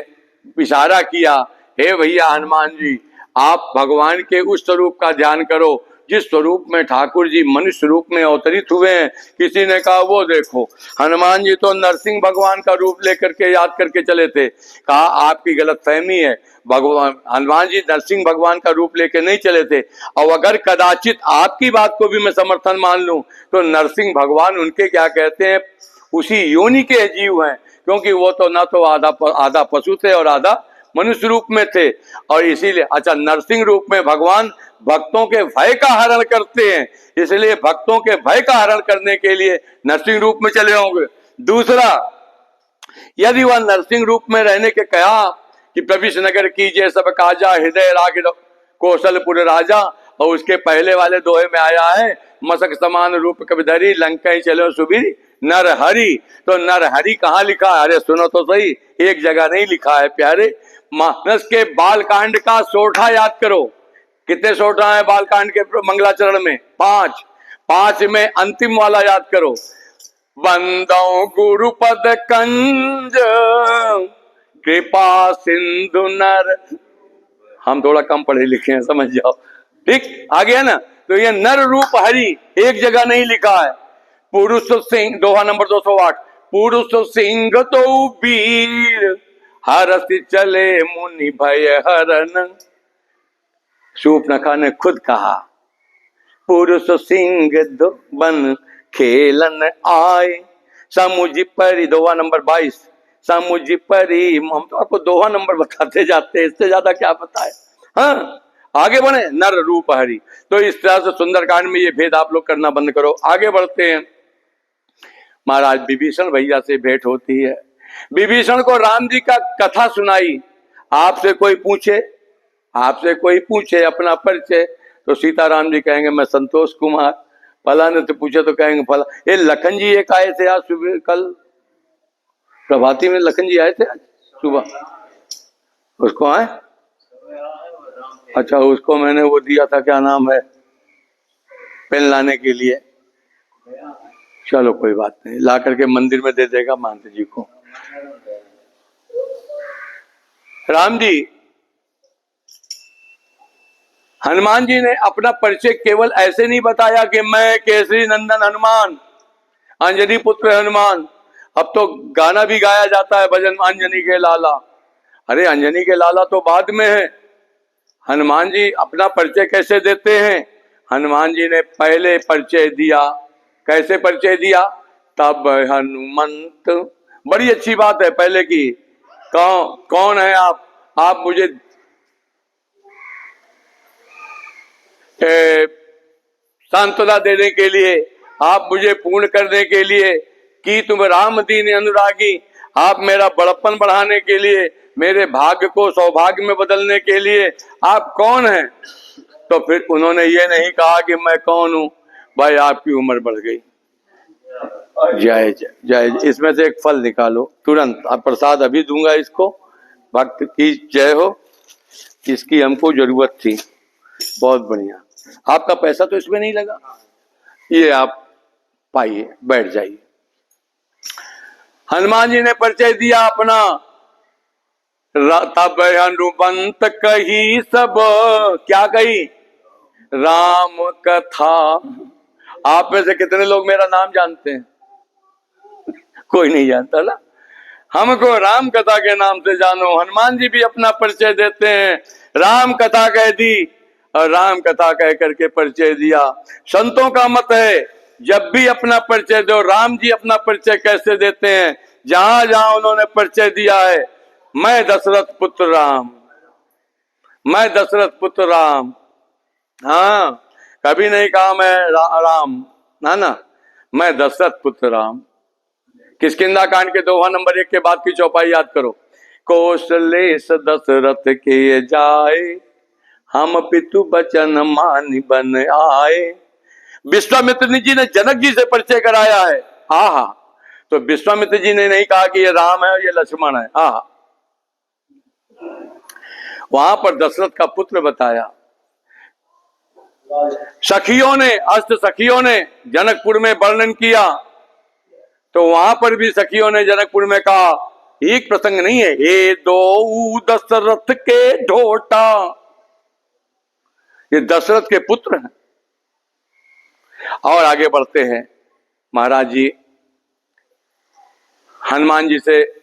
इशारा किया, हे भैया हनुमान जी, आप भगवान के उस स्वरूप का ध्यान करो जिस स्वरूप में ठाकुर जी मनुष्य रूप में अवतरित हुए हैं। किसी ने कहा वो देखो, हनुमान जी तो नरसिंह भगवान का रूप लेकर के याद करके चले थे। कहा आपकी गलतफहमी है, भगवान हनुमान जी नरसिंह भगवान का रूप लेके नहीं चले थे। और अगर कदाचित आपकी बात को भी मैं समर्थन मान लूं तो नरसिंह भगवान उनके क्या कहते हैं, उसी योनि के जीव हैं, क्योंकि वो तो ना तो आधा पशु थे और आधा मनुष्य रूप में थे। और इसीलिए अच्छा, नरसिंह रूप में भगवान भक्तों के भय का हरण करते हैं, इसलिए भक्तों के भय का हरण करने के लिए नरसिंह रूप में चले होंगे। दूसरा, यदि वह नरसिंह रूप में रहने के कहा कि प्रविश नगर कीजिए सब काजा, हृदय राग कौशलपुर राजा, और उसके पहले वाले दोहे में आया है, मसक समान रूप कविधरी लंका ही चलो सुबीर नरहरि। तो नरहरि कहाँ लिखा है? अरे सुनो तो सही, एक जगह नहीं लिखा है प्यारे। मानस के बालकांड का सोठा याद करो। कितने सोठा है बालकांड के मंगलाचरण में? 5 में अंतिम वाला याद करो, बंदो गुरुपद कंज कृपा सिंधु नर। हम थोड़ा कम पढ़े लिखे हैं, समझ जाओ। ठीक आ गया ना? तो ये नर रूप हरि एक जगह नहीं लिखा है। पुरुष सिंह, दोहा नंबर 208, पुरुष सिंह तो वीर हरसि चले मुनि भय हरन। शूर्पणखा ने खुद कहा, पुरुष सिंह दो बन खेलन आए, समुझ परी, दोहा नंबर 22, समुझ परी। हम तो आपको दोहा नंबर बताते जाते हैं, इससे ज्यादा क्या बताए। हाँ, आगे बढ़े, नर रूप हरि। तो इस तरह से सुंदरकांड में ये भेद आप लोग करना बंद करो। आगे बढ़ते हैं। महाराज विभीषण भैया से भेंट होती है। विभीषण को राम जी का कथा सुनाई। आपसे कोई पूछे अपना परिचय, तो सीताराम जी कहेंगे मैं संतोष कुमार। फलाने से पूछे तो कहेंगे फला। ये लखन जी एक आए थे आज सुबह, कल प्रभाती में लखन जी आए थे आज सुबह। उसको आए, अच्छा, उसको मैंने वो दिया था, क्या नाम है, पेन लाने के लिए। चलो कोई बात नहीं, ला करके मंदिर में दे देगा महंत जी को। राम जी, हनुमान जी ने अपना परिचय केवल ऐसे नहीं बताया कि मैं केसरी नंदन हनुमान, अंजनी पुत्र हनुमान। अब तो गाना भी गाया जाता है भजन, अंजनी के लाला। अरे अंजनी के लाला तो बाद में है। हनुमान जी अपना परिचय कैसे देते हैं? हनुमान जी ने पहले परिचय दिया। कैसे परिचय दिया? तब हनुमंत, बड़ी अच्छी बात है पहले की। कौन है आप मुझे सांत्वना देने के लिए, आप मुझे पूर्ण करने के लिए, कि तुम राम दीन अनुरागी, आप मेरा बड़प्पन बढ़ाने के लिए, मेरे भाग्य को सौभाग्य में बदलने के लिए आप कौन हैं? तो फिर उन्होंने ये नहीं कहा कि मैं कौन हूं, भाई आपकी उम्र बढ़ गई, जय जय जय। इसमें से एक फल निकालो तुरंत, आप प्रसाद अभी दूंगा इसको। भक्त की जय हो, इसकी हमको जरूरत थी। बहुत बढ़िया, आपका पैसा तो इसमें नहीं लगा, ये आप पाइए, बैठ जाइए। हनुमान जी ने परिचय दिया अपना। तब हनुमंत कही सब, क्या कही? राम कथा। आप में से कितने लोग मेरा नाम जानते हैं? कोई नहीं जानता ना। हमको राम कथा के नाम से जानो। हनुमान जी भी अपना परिचय देते हैं, राम कथा कह दी, और राम कथा कह करके परिचय दिया। संतों का मत है, जब भी अपना परिचय दो। राम जी अपना परिचय कैसे देते हैं? जहां जहां उन्होंने परिचय दिया है, मैं दशरथ पुत्र राम, मैं दशरथ पुत्र राम। हाँ, कभी नहीं कहा मैं राम, ना, मैं दशरथ पुत्र राम। किष्किंधा कांड के दोहा नंबर 1 के बाद की चौपाई याद करो। कौशलेश दशरथ के जाए, हम पितु बचन मानि बन आए। विश्वामित्र जी ने जनक जी से परिचय कराया है। आहा, तो विश्वामित्र जी ने नहीं कहा कि ये राम है और ये लक्ष्मण है। आहा, वहां पर दशरथ का पुत्र बताया। सखियों ने, अष्ट सखियों ने जनकपुर में वर्णन किया, तो वहां पर भी सखियों ने जनकपुर में कहा, एक प्रसंग नहीं है, ये दो दशरथ के ढोटा, ये दशरथ के पुत्र हैं। और आगे बढ़ते हैं। महाराज जी हनुमान जी से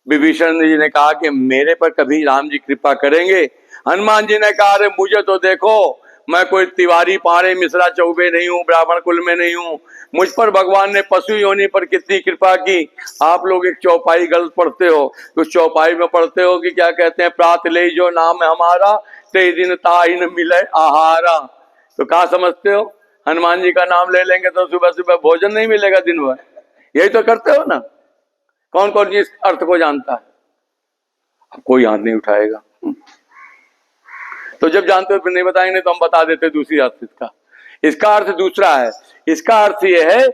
विभीषण जी ने कहा कि मेरे पर कभी राम जी कृपा करेंगे? हनुमान जी ने कहा, अरे मुझे तो देखो, मैं कोई तिवारी पारे मिश्रा चौबे नहीं हूं, ब्राह्मण कुल में नहीं हूं। मुझ पर भगवान ने पशु योनि पर कितनी कृपा की। आप लोग एक चौपाई गलत पढ़ते हो। उस चौपाई में पढ़ते हो कि क्या कहते हैं, प्रात ले जो नाम हमारा, ते दिन ताहि न मिले आहारा। तो कहा समझते हो, हनुमान जी का नाम ले लेंगे तो सुबह सुबह भोजन नहीं मिलेगा दिन भर? यही तो करते हो ना। कौन कौन जी इस अर्थ को जानता है? अब कोई हाथ नहीं उठाएगा। तो जब जानते हो फिर नहीं बताएंगे, तो हम बता देते दूसरी अर्थ इसका। इसका अर्थ दूसरा है। इसका अर्थ यह है,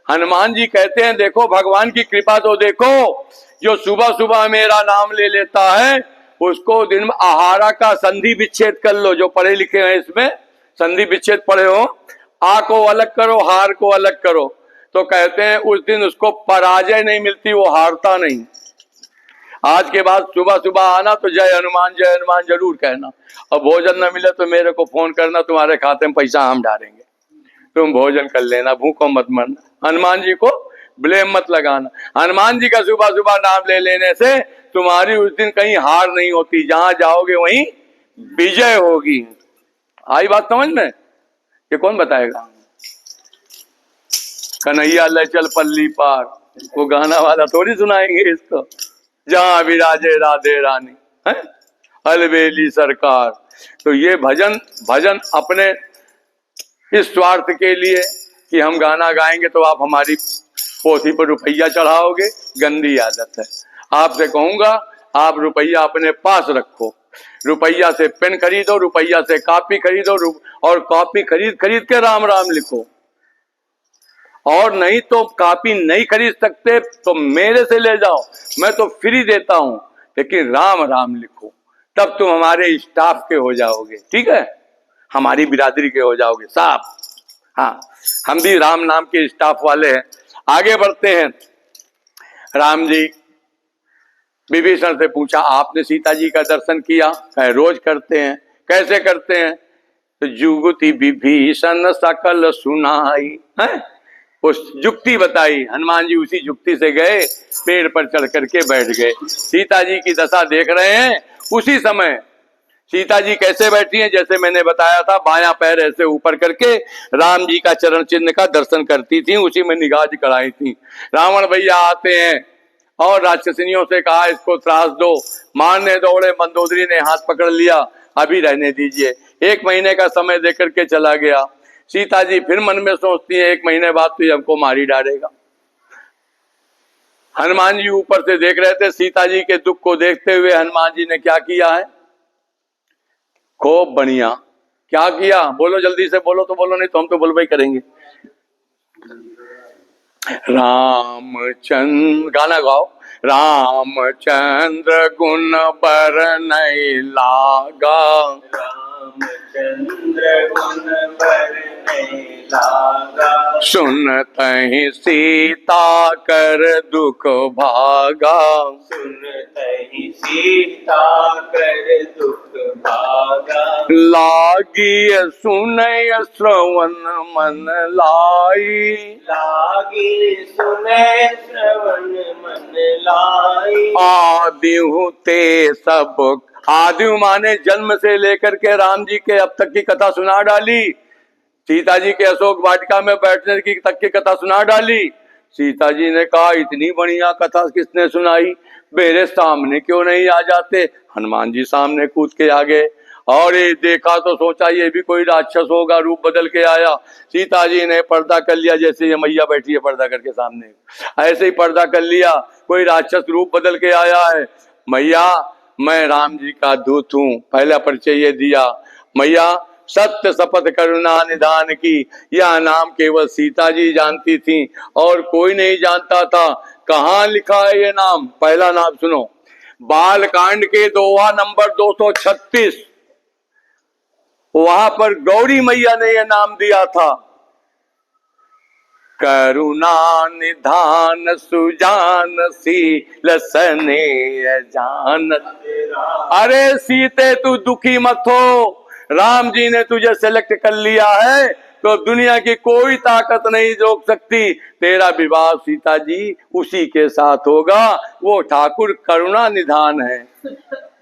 हनुमान जी कहते हैं देखो भगवान की कृपा तो देखो, जो सुबह सुबह मेरा नाम ले लेता है उसको दिन में आहारा का संधि विच्छेद कर लो। जो पढ़े लिखे हैं इसमें संधि विच्छेद पढ़े हो, आ को अलग करो, हार को अलग करो, तो कहते हैं उस दिन उसको पराजय नहीं मिलती, वो हारता नहीं। आज के बाद सुबह सुबह आना तो जय हनुमान जरूर कहना, और भोजन न मिले तो मेरे को फोन करना, तुम्हारे खाते में पैसा हम डालेंगे, तुम भोजन कर लेना, भूखो मत मरना। हनुमान जी को ब्लेम मत लगाना। हनुमान जी का सुबह सुबह नाम ले लेने से तुम्हारी उस दिन कहीं हार नहीं होती, जहां जाओगे वहीं विजय होगी। आई बात समझ में? ये कौन बताएगा? कन्हैया ले चल पल्ली पार, वो गाना वाला थोड़ी सुनाएंगे इसको। जहां विराजे राधे रानी है अलबेली सरकार। तो ये भजन अपने इस स्वार्थ के लिए कि हम गाना गाएंगे तो आप हमारी पोथी पर रुपया चढ़ाओगे, गंदी आदत है। आपसे कहूंगा आप रुपया अपने पास रखो, रुपया से पेन खरीदो, रुपया से कॉपी खरीदो, और कॉपी खरीद के राम राम लिखो। और नहीं तो कॉपी नहीं खरीद सकते तो मेरे से ले जाओ, मैं तो फ्री देता हूं, लेकिन राम राम लिखो, तब तुम हमारे स्टाफ के हो जाओगे। ठीक है, हमारी बिरादरी के हो जाओगे साहब। हाँ, हम भी राम नाम के स्टाफ वाले हैं। आगे बढ़ते हैं। राम जी विभीषण से पूछा, आपने सीता जी का दर्शन किया? कहे रोज करते हैं। कैसे करते हैं? तो जुगति विभीषण सकल सुनाई है, उस जुक्ति बताई। हनुमान जी उसी जुक्ति से गए, पेड़ पर चढ़ करके बैठ गए। सीता जी की दशा देख रहे हैं। उसी समय सीता जी कैसे बैठी हैं? जैसे मैंने बताया था, बायां पैर ऐसे ऊपर करके राम जी का चरण चिन्ह का दर्शन करती थी, उसी में निगाह कराई थी। रावण भैया आते हैं और राक्षसिनियों से कहा इसको त्रास दो, मारने दौड़े, मंदोदरी ने हाथ पकड़ लिया, अभी रहने दीजिए। 1 महीने का समय देकर के चला गया। सीता जी फिर मन में सोचती है 1 महीने बाद तो हमको मार ही डालेगा। हनुमान जी ऊपर से देख रहे थे। सीता जी के दुख को देखते हुए हनुमान जी ने क्या किया है? खूब बढ़िया। क्या किया? बोलो, जल्दी से बोलो, तो बोलो, नहीं तो हम तो बोलबे करेंगे। रामचंद्र, गाना गाओ। रामचंद्र गुण बरनई लागा, रामचंद्र गुण बरनई लागा, सुनतहि सीता कर दुख भागा, सुनतहि सीता कर दुख भागा, लागी सुनय श्रवण मन लाई, लागी सुने श्रवण मन लाई। आदिहु ते सब, आदिहु माने जन्म से लेकर के राम जी के अब तक की कथा सुना डाली। सीता जी के अशोक वाटिका में बैठने की तक की कथा सुना डाली। सीता जी ने कहा इतनी बढ़िया कथा किसने सुनाई, मेरे सामने क्यों नहीं आ जाते? हनुमान जी सामने कूद के आ गए और ये देखा तो सोचा ये भी कोई राक्षस होगा, रूप बदल के आया। सीता जी ने पर्दा कर लिया, जैसे ये मैया बैठी है पर्दा करके सामने, ऐसे ही पर्दा कर लिया, कोई राक्षस रूप बदल के आया है। मैया मैं राम जी का दूत हूँ, पहला परिचय ये दिया। मैया सत्य शपथ करुणा निधान की, यह नाम केवल सीता जी जानती थी और कोई नहीं जानता था। कहाँ लिखा है ये नाम? पहला नाम सुनो, बाल कांड के दोहा नंबर 236, वहां पर गौरी मैया ने यह नाम दिया था, करुणा निधान सुजान शील स्नेह जानत। अरे सीते तू दुखी मत हो, राम जी ने तुझे सेलेक्ट कर लिया है तो दुनिया की कोई ताकत नहीं रोक सकती। तेरा विवाह सीता जी उसी के साथ होगा, वो ठाकुर करुणा निधान है,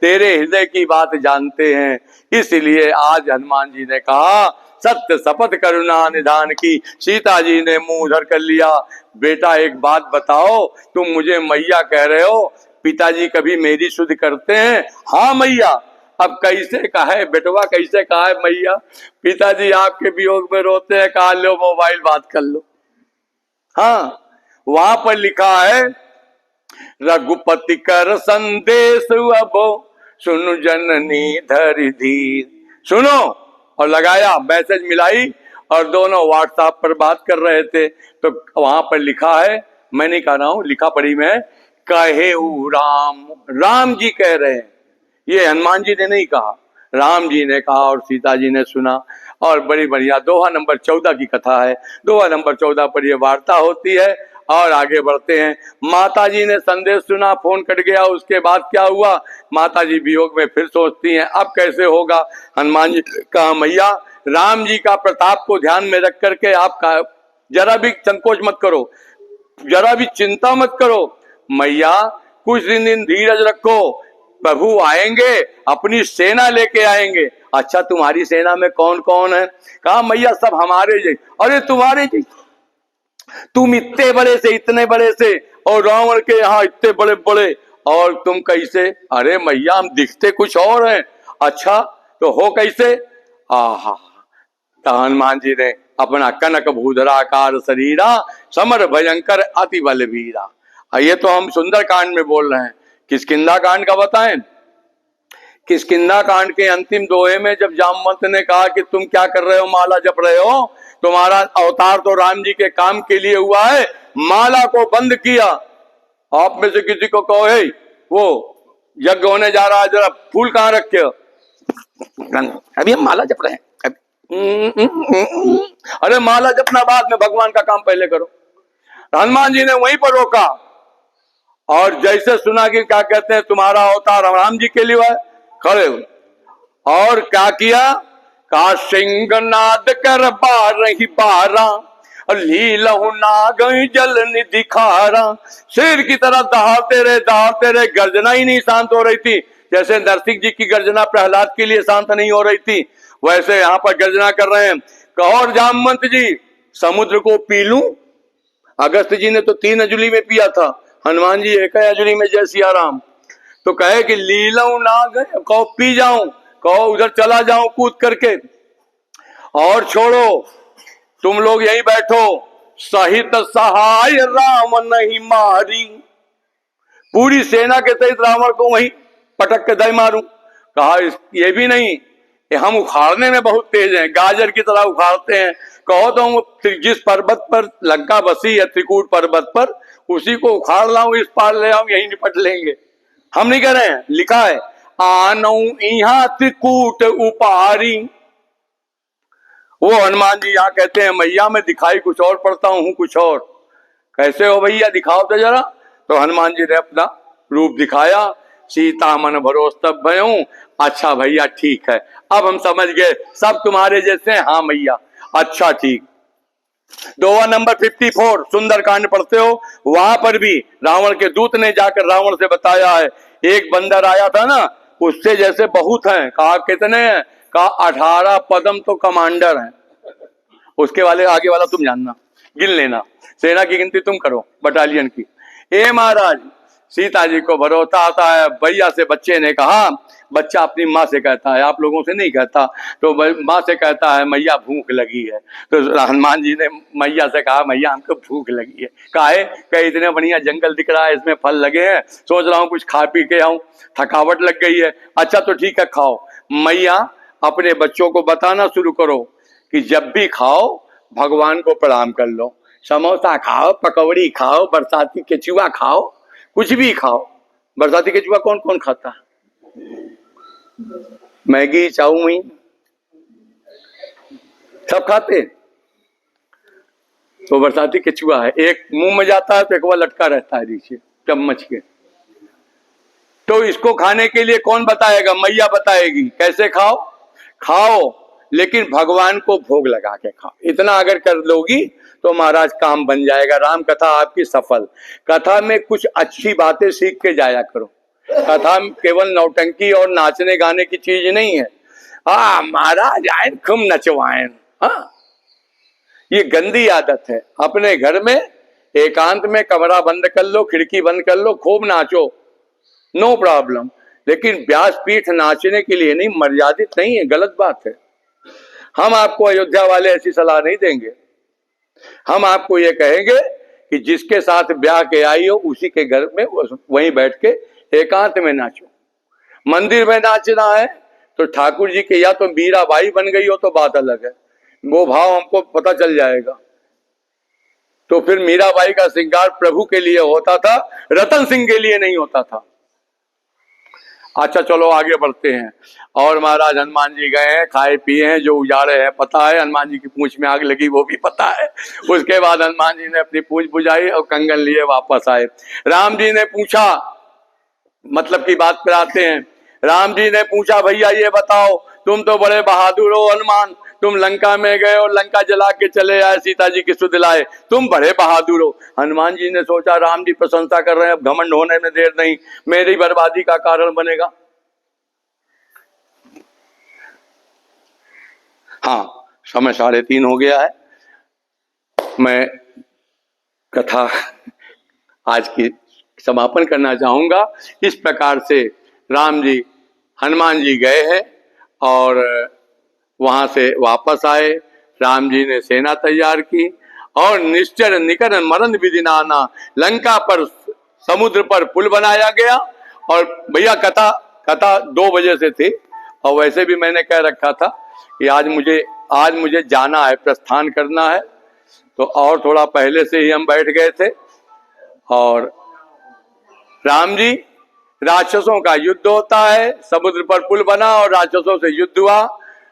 तेरे हृदय की बात जानते हैं। इसलिए आज हनुमान जी ने कहा सत्य शपथ करुणा निधान की। सीता जी ने मुंह उधर कर लिया। बेटा एक बात बताओ, तुम मुझे मैया कह रहे हो, पिताजी कभी मेरी शुद्ध करते हैं? हाँ मैया। अब कैसे कहा है बेटवा, कैसे कहा है मैया? पिताजी आपके वियोग में रोते हैं, कहा लो मोबाइल बात कर लो। हाँ, वहां पर लिखा है रघुपति कर संदेश अब सुनु जननी धरि धीर। सुनो, और लगाया, मैसेज मिलाई और दोनों व्हाट्सएप पर बात कर रहे थे। तो वहां पर लिखा है, मैं नहीं कह रहा हूं, लिखा पढ़ी में, कहे राम, राम जी कह रहे हैं, ये हनुमान जी ने नहीं कहा, राम जी ने कहा और सीता जी ने सुना। और बड़ी बढ़िया दोहा नंबर 14 की कथा है। दोहा नंबर 14 पर यह वार्ता होती है। और आगे बढ़ते हैं। माता जी ने संदेश सुना, फोन कट गया, उसके बाद क्या हुआ? माता जी वियोग में फिर सोचती हैं अब कैसे होगा। हनुमान जी कहा मैया राम जी का प्रताप को ध्यान में रख करके आप जरा भी संकोच मत करो, जरा भी चिंता मत करो। मैया कुछ दिन धीरज रखो, प्रभु आएंगे, अपनी सेना लेके आएंगे। अच्छा, तुम्हारी सेना में कौन कौन है? कहा मैया सब हमारे जैसे। अरे तुम्हारे जैसे? तुम इतने बड़े से इतने बड़े से, और रावण के यहाँ इतने बड़े बड़े, और तुम कैसे? अरे मैया हम दिखते कुछ और हैं। अच्छा तो हो कैसे? आहा, तो हनुमान जी ने अपना कनक भूधराकार शरीरा, समर भयंकर अति बल वीरा। ये तो हम सुंदर कांड में बोल रहे हैं। किष्किंधा कांड का बताएं। किष्किंधा कांड के अंतिम दोहे में जब जामवंत ने कहा कि तुम क्या कर रहे हो, माला जप रहे हो, तुम्हारा अवतार तो राम जी के काम के लिए हुआ है, माला को बंद किया। आप में से किसी को कहो है वो यज्ञ होने जा रहा है, जरा फूल कहाँ रखे हो? अभी हम माला जप रहे हैं। अरे माला जपना बाद में, भगवान का काम पहले करो। हनुमान जी ने वहीं पर रोका, और जैसे सुना कि क्या कहते हैं तुम्हारा अवतार राम जी के लिए है, खड़े हुए और क्या किया? का सिंहनाद कर बारही बारा, लीलहु नाग जल निधि खारा। शेर की तरह दहाड़ते रहे, गर्जना ही नहीं शांत हो रही थी। जैसे नरसिंह जी की गर्जना प्रहलाद के लिए शांत नहीं हो रही थी, वैसे यहाँ पर गर्जना कर रहे हैं। कहो जामवंत जी, समुद्र को पी लूं? अगस्त जी ने तो 3 अजुली में पिया था, हनुमान जी 1 अजुली में, जय सिया राम। तो कहे कि लीलऊ नाग, कहो पी जाऊं, कहो उधर चला जाऊं कूद करके, और छोड़ो तुम लोग यहीं बैठो, सहित सहाय राम नहीं मारी। पूरी सेना के सहित रावण को वहीं पटक के दे मारूं। कहा ये भी नहीं, हम उखाड़ने में बहुत तेज हैं, गाजर की तरह उखाड़ते हैं। कहो तो हम जिस पर्वत पर लंका बसी है, त्रिकूट पर्वत पर, उसी को उखाड़ लाऊं, इस पार ले आऊं, यहीं निपट लेंगे। हम नहीं कह रहे हैं, लिखा है आनऊ इहा त्रिकूट उपारी। वो हनुमान जी यहाँ कहते हैं मैया मैं दिखाई कुछ और पड़ता हूं कुछ और। कैसे हो भैया, दिखाओ तो जरा। तो हनुमान जी ने अपना रूप दिखाया, सीता मन भरोस तब भयूं। अच्छा भैया ठीक है, अब हम समझ गए, सब तुम्हारे जैसे हैं। हाँ मैया, अच्छा ठीक। दोहा नंबर 54 सुंदरकांड पढ़ते हो, वहां पर भी रावण के दूत ने जाकर रावण से बताया है, एक बंदर आया था ना, उससे जैसे बहुत हैं। कहा कितने हैं? कहा 18 पदम तो कमांडर हैं। उसके वाले आगे वाला तुम जानना, गिन लेना, सेना की गिनती तुम करो बटालियन की। ए महाराज, सीता जी को भरोसा आता है। भैया से बच्चे ने कहा, बच्चा अपनी माँ से कहता है, आप लोगों से नहीं कहता, तो माँ से कहता है मैया भूख लगी है। तो हनुमान जी ने मैया से कहा मैया हमको भूख लगी है। काहे? कहे इतने बढ़िया जंगल दिख रहा है, इसमें फल लगे हैं, सोच रहा हूँ कुछ खा पी के आऊं, थकावट लग गई है। अच्छा तो ठीक है खाओ। मैया अपने बच्चों को बताना शुरू करो कि जब भी खाओ भगवान को प्रणाम कर लो। समोसा खाओ, पकौड़ी खाओ, बरसाती केचुआ खाओ, कुछ भी खाओ। बरसाती केचुआ कौन कौन खाता? मैगी, चाउमीन सब खाते। तो बरसाती केचुआ है, एक मुंह में जाता है तो एक बार लटका रहता है नीचे चम्मच के। तो इसको खाने के लिए कौन बताएगा? मैया बताएगी। कैसे खाओ? खाओ लेकिन भगवान को भोग लगा के खाओ। इतना अगर कर लोगी तो महाराज काम बन जाएगा, राम कथा आपकी सफल। कथा में कुछ अच्छी बातें सीख के जाया करो। कथा केवल नौटंकी और नाचने गाने की चीज नहीं है। हाँ महाराज आए खूब नचवाएं, हाँ ये गंदी आदत है। अपने घर में एकांत में कमरा बंद कर लो, खिड़की बंद कर लो, खूब नाचो, नो प्रॉब्लम। लेकिन व्यासपीठ नाचने के लिए नहीं, मर्यादित नहीं है, गलत बात है। हम आपको अयोध्या वाले ऐसी सलाह नहीं देंगे। हम आपको ये कहेंगे कि जिसके साथ ब्याह के आई हो उसी के घर में वहीं बैठ के एकांत में नाचो। मंदिर में नाचना है तो ठाकुर जी के या तो मीराबाई बन गई हो तो बात अलग है, वो भाव हमको पता चल जाएगा। तो फिर मीराबाई का श्रृंगार प्रभु के लिए होता था, रतन सिंह के लिए नहीं होता था। अच्छा चलो आगे बढ़ते हैं। और महाराज हनुमान जी गए हैं, खाए पिए हैं, जो उजाड़े हैं पता है, हनुमान जी की पूंछ में आग लगी वो भी पता है। उसके बाद हनुमान जी ने अपनी पूंछ बुझाई और कंगन लिए वापस आए। राम जी ने पूछा, मतलब की बात पर आते हैं, राम जी ने पूछा भैया ये बताओ तुम तो बड़े बहादुर हो हनुमान, तुम लंका में गए और लंका जला के चले आए, सीता जी की सुध लाए, तुम बड़े बहादुर हो। हनुमान जी ने सोचा राम जी प्रशंसा कर रहे हैं, अब घमंड होने में देर नहीं, मेरी बर्बादी का कारण बनेगा। हाँ, समय 3:30 हो गया है। मैं कथा आज की समापन करना चाहूंगा। इस प्रकार से राम जी, हनुमान जी गए हैं और वहां से वापस आए। राम जी ने सेना तैयार की और निश्चर निकर मरण विधि नाना, लंका पर समुद्र पर पुल बनाया गया। और भैया कथा 2 बजे से थी और वैसे भी मैंने कह रखा था कि आज मुझे जाना है, प्रस्थान करना है, तो और थोड़ा पहले से ही हम बैठ गए थे। और राम जी, राक्षसों का युद्ध होता है, समुद्र पर पुल बना और राक्षसों से युद्ध हुआ।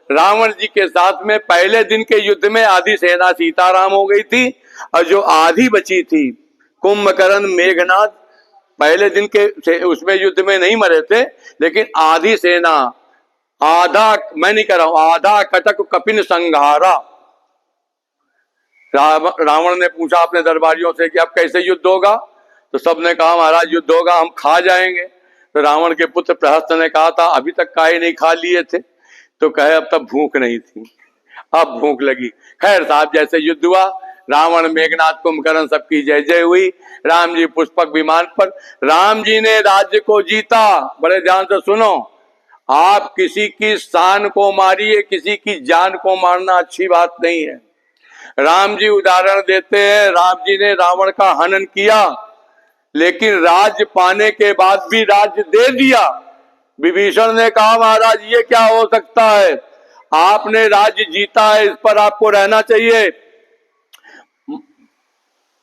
रावण जी के साथ में पहले दिन के युद्ध में आधी सेना सीताराम हो गई थी और जो आधी बची थी कुंभकर्ण, मेघनाद, पहले दिन के उसमें युद्ध में नहीं मरे थे, लेकिन आधी सेना, आधा, मैं नहीं कह रहा हूं, आधा कटक कपिन संघारा। रावण ने पूछा अपने दरबारियों से कि अब कैसे युद्ध होगा, तो सबने कहा महाराज युद्ध होगा, हम खा जाएंगे। तो रावण के पुत्र प्रहस्त ने कहा था अभी तक काहे नहीं खा लिए थे, तो कहे अब तक भूख नहीं थी, अब भूख लगी। खैर साहब, जैसे युद्ध हुआ, रावण, मेघनाथ, कुंभकर्ण सबकी जय जय हुई। राम जी पुष्पक विमान पर, राम जी ने राज्य को जीता। बड़े ध्यान से सुनो, आप किसी की शान को मारिए, किसी की जान को मारना अच्छी बात नहीं है। राम जी उदाहरण देते हैं, राम जी ने रावण का हनन किया लेकिन राज्य पाने के बाद भी राज्य दे दिया। विभीषण ने कहा महाराज ये क्या हो सकता है, आपने राज्य जीता है, इस पर आपको रहना चाहिए।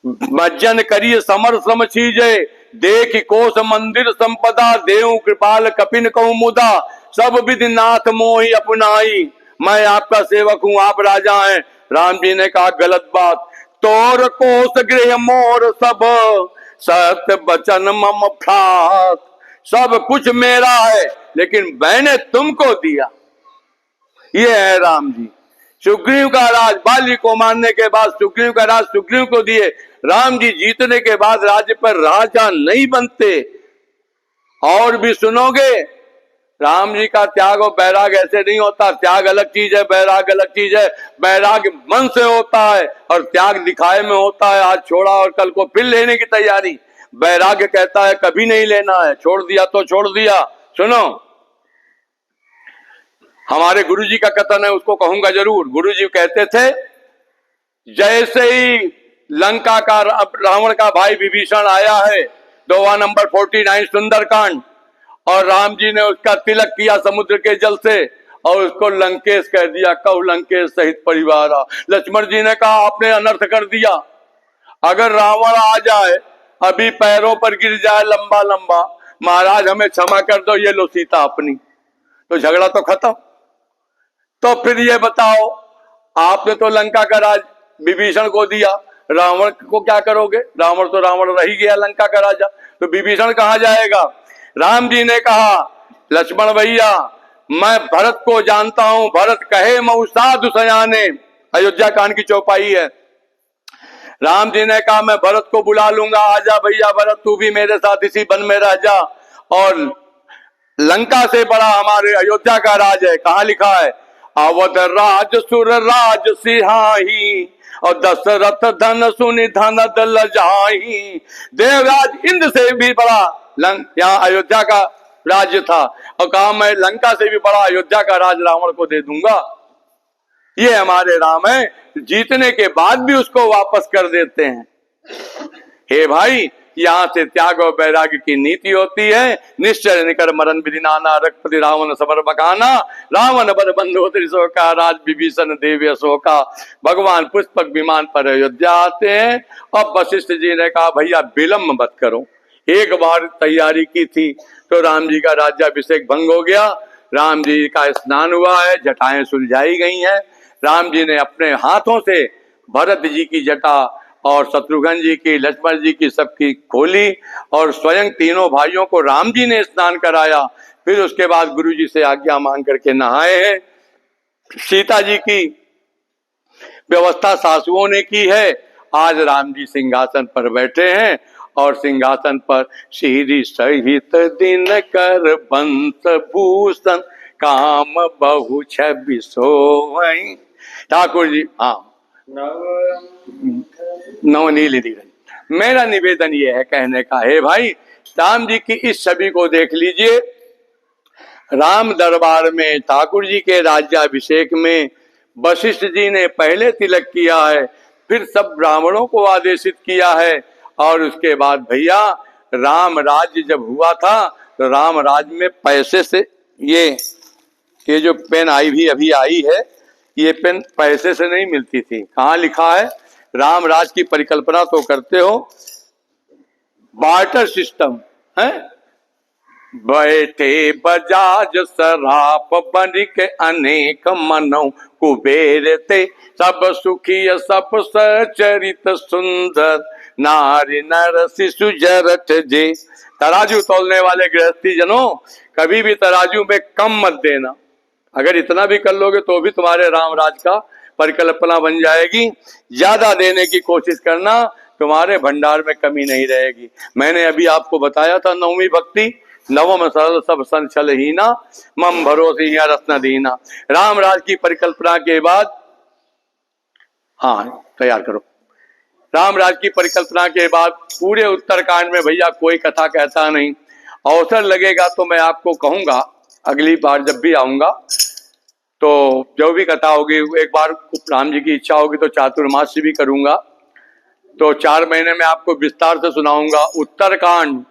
मज्जन करिए समर सम चीजे, देख कोस मंदिर संपदा, देव कृपाल कपिन कहूं मुदा, सब विधि नाथ मोहि अपनाई, मैं आपका सेवक हूं, आप राजा हैं। राम जी ने कहा गलत बात, तोर कोस गृह मोर सब, सत्य वचन मम भ्रात, सब कुछ मेरा है लेकिन मैंने तुमको दिया। ये है राम जी। सुग्रीव का राज, बाली को मारने के बाद सुग्रीव का राज सुग्रीव को दिए। राम जी जीतने के बाद राज्य पर राजा नहीं बनते। और भी सुनोगे, राम जी का त्याग और बैराग ऐसे नहीं होता। त्याग अलग चीज है, बैराग अलग चीज है। बैराग मन से होता है और त्याग दिखाए में होता है, आज छोड़ा और कल को फिर लेने की तैयारी। बैराग्य कहता है कभी नहीं लेना है, छोड़ दिया तो छोड़ दिया। सुनो, हमारे गुरुजी का कथन है, उसको कहूंगा जरूर। गुरुजी कहते थे जैसे ही लंका का रावण का भाई विभीषण आया है, दोहा नंबर 49 सुंदरकांड, और राम जी ने उसका तिलक किया समुद्र के जल से और उसको लंकेश कह दिया, कहो लंकेश सहित परिवार। लक्ष्मण जी ने कहा आपने अनर्थ कर दिया, अगर रावण आ जाए, अभी पैरों पर गिर जाए लंबा लंबा, महाराज हमें क्षमा कर दो, ये लो सीता अपनी, तो झगड़ा तो खत्म। तो फिर ये बताओ, आपने तो लंका का राज विभीषण को दिया, रावण को क्या करोगे? रावण तो रावण रह ही गया लंका का राजा, तो विभीषण कहाँ जाएगा? राम जी ने कहा लक्ष्मण भैया मैं भरत को जानता हूं, भरत कहे मऊ साधु सयाने, अयोध्या कांड की चौपाई है। राम जी ने कहा मैं भरत को बुला लूंगा, आजा भैया भरत तू भी मेरे साथ इसी वन में रह जा। और लंका से बड़ा हमारे अयोध्या का राज है, कहाँ लिखा है? अवध राज सुर राज सिहाही और दशरथ धन सुनि धन दल जाही। देवराज इंद्र से भी बड़ा यहाँ अयोध्या का राज्य था, और कहा मैं लंका से भी बड़ा अयोध्या का राज रावण को दे दूंगा। ये हमारे राम है, जीतने के बाद भी उसको वापस कर देते हैं। हे भाई, यहाँ से त्याग और वैराग्य की नीति होती है। निश्चय निकर मरण विधि नाना, रघुपति रावण समर बकाना, रावण बर बंधु त्रिशोका, राज विभीषण देव अशोका। भगवान पुष्पक विमान पर अयोध्या आते हैं। अब वशिष्ठ जी ने कहा भैया विलम्ब मत करो, एक बार तैयारी की थी तो राम जी का राज्याभिषेक भंग हो गया। राम जी का स्नान हुआ है, जटाएं सुलझाई गई हैं। राम जी ने अपने हाथों से भरत जी की जटा और शत्रुघ्न जी की, लक्ष्मण जी की सबकी खोली और स्वयं तीनों भाइयों को राम जी ने स्नान कराया। फिर उसके बाद गुरु जी से आज्ञा मांग करके नहाए हैं। सीता जी की व्यवस्था सासुओं ने की है। आज राम जी सिंहासन पर बैठे हैं और सिंहासन पर श्री सहित दिन कर बंस भूषण काम बहु छवि सोवई। ठाकुर जी हाँ नवनील निरंजन। मेरा निवेदन ये है कहने का, है भाई राम जी की इस छवि को देख लीजिए। राम दरबार में ठाकुर जी के राज्याभिषेक में वशिष्ठ जी ने पहले तिलक किया है, फिर सब ब्राह्मणों को आदेशित किया है, और उसके बाद भैया राम राज्य जब हुआ था तो राम राज्य में पैसे से ये जो पेन आई भी अभी आई है, ये पेन पैसे से नहीं मिलती थी। कहाँ लिखा है? राम राज्य की परिकल्पना तो करते हो, बार्टर सिस्टम है। बैठे बजाज सराप बनिक अनेक मनौ कुबेर ते सब सुखी सब सचरित सुंदर नारी नर शिशु जरठ जे। तराजू तोलने वाले गृहस्थी जनों, कभी भी तराजू में कम मत देना। अगर इतना भी कर लोगे तो भी तुम्हारे रामराज का परिकल्पना बन जाएगी। ज्यादा देने की कोशिश करना, तुम्हारे भंडार में कमी नहीं रहेगी। मैंने अभी आपको बताया था नवमी भक्ति, नवम सरल सब संचल हीना मम भरोसे रत्न दीना। रामराज की परिकल्पना के बाद, हाँ तैयार करो, रामराज की परिकल्पना के बाद पूरे उत्तरकांड में भैया कोई कथा कहता नहीं। अवसर लगेगा तो मैं आपको कहूंगा, अगली बार जब भी आऊंगा तो जो भी कथा होगी, एक बार राम जी की इच्छा होगी तो चातुर्मास्य भी करूंगा, तो 4 महीने में आपको विस्तार से सुनाऊंगा। उत्तरकांड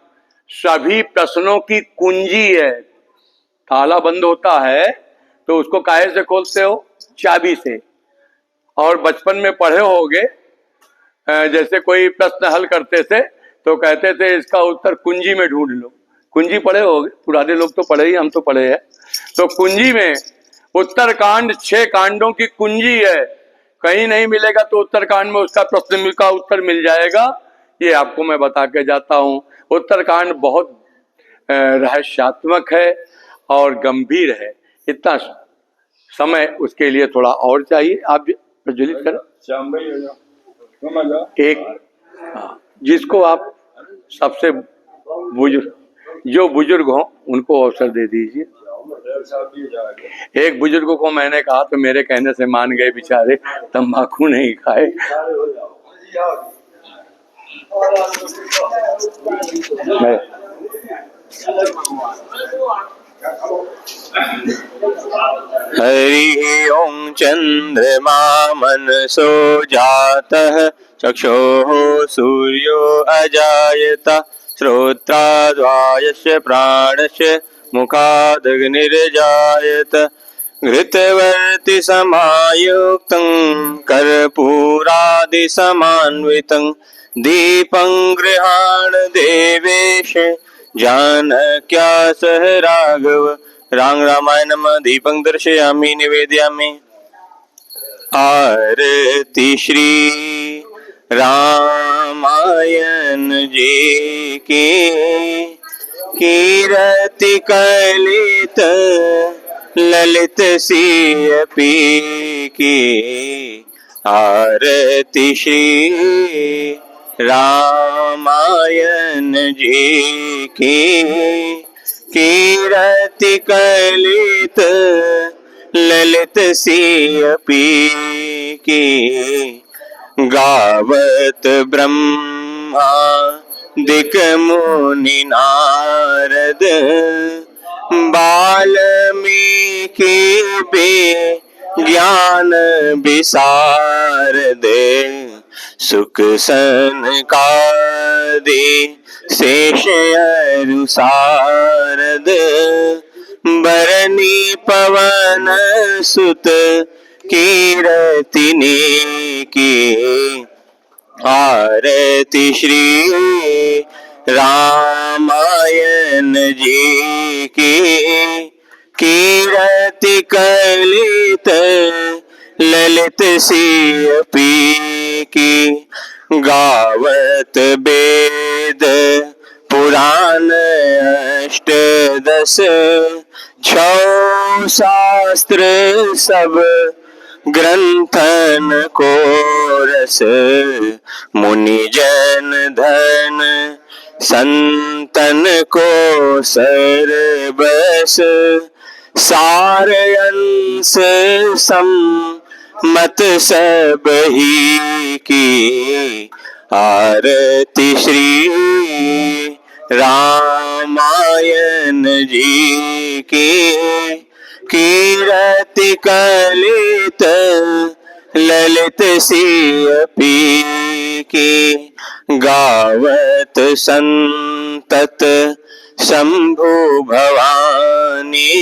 सभी प्रश्नों की कुंजी है। ताला बंद होता है तो उसको काहे से खोलते हो? चाबी से। और बचपन में पढ़े होगे, जैसे कोई प्रश्न हल करते थे तो कहते थे इसका उत्तर कुंजी में ढूंढ लो। कुंजी पढ़े होगे, पुराने लोग तो पढ़े ही, हम तो पढ़े हैं। तो कुंजी में उत्तरकांड 6 कांडों की कुंजी है। कहीं नहीं मिलेगा तो उत्तरकांड में उसका प्रश्न का उत्तर मिल जाएगा। ये आपको मैं बता के जाता हूँ। उत्तरकांड बहुत रहस्यात्मक है और गंभीर है। इतना समय उसके लिए थोड़ा और चाहिए। आप प्रज्वलित करें एक, जिसको आप सबसे बुजुर्ग, जो बुजुर्ग हो उनको अवसर दे दीजिए। एक बुजुर्ग को मैंने कहा तो मेरे कहने से मान गए बेचारे, तंबाकू नहीं खाए। हरि ओं चंद्रमा मनसो जातः चक्षुः सूर्यो अजायत श्रोत्राद्वायस्य प्राणस्य मुखादग्निर्जायत घृतवर्ति समायुक्तं कर्पूरादि समान्वितं दीपं गृहाण देवेश जानक्या सह राघव। रामायणम दीपं दर्शयामि निवेदयामि। आरती श्री रामायण जी की कीरति कलित ललित सियपी की। आरती श्री रामायण जी की कीरति कलित ललित सियपी की। गावत ब्रह्मा दिक मुनि नारद बाल्मीकि बे ज्ञान विशारद सुख सनकादि शेष अरु सारद बरनी पवन सुत कीरतिने की। आरती श्री रामायण जी की कीरति कलित ललित सियपी की। गावत वेद पुराण अष्टदश छौ शास्त्र सब ग्रंथन को रस, मुनि जन धन संतन को सरबस, सार अंश सम्मत सब ही की, आरती श्री रामायण जी की, कीरति कलित ललित सियपी की, गावत संतत शंभु भवानी,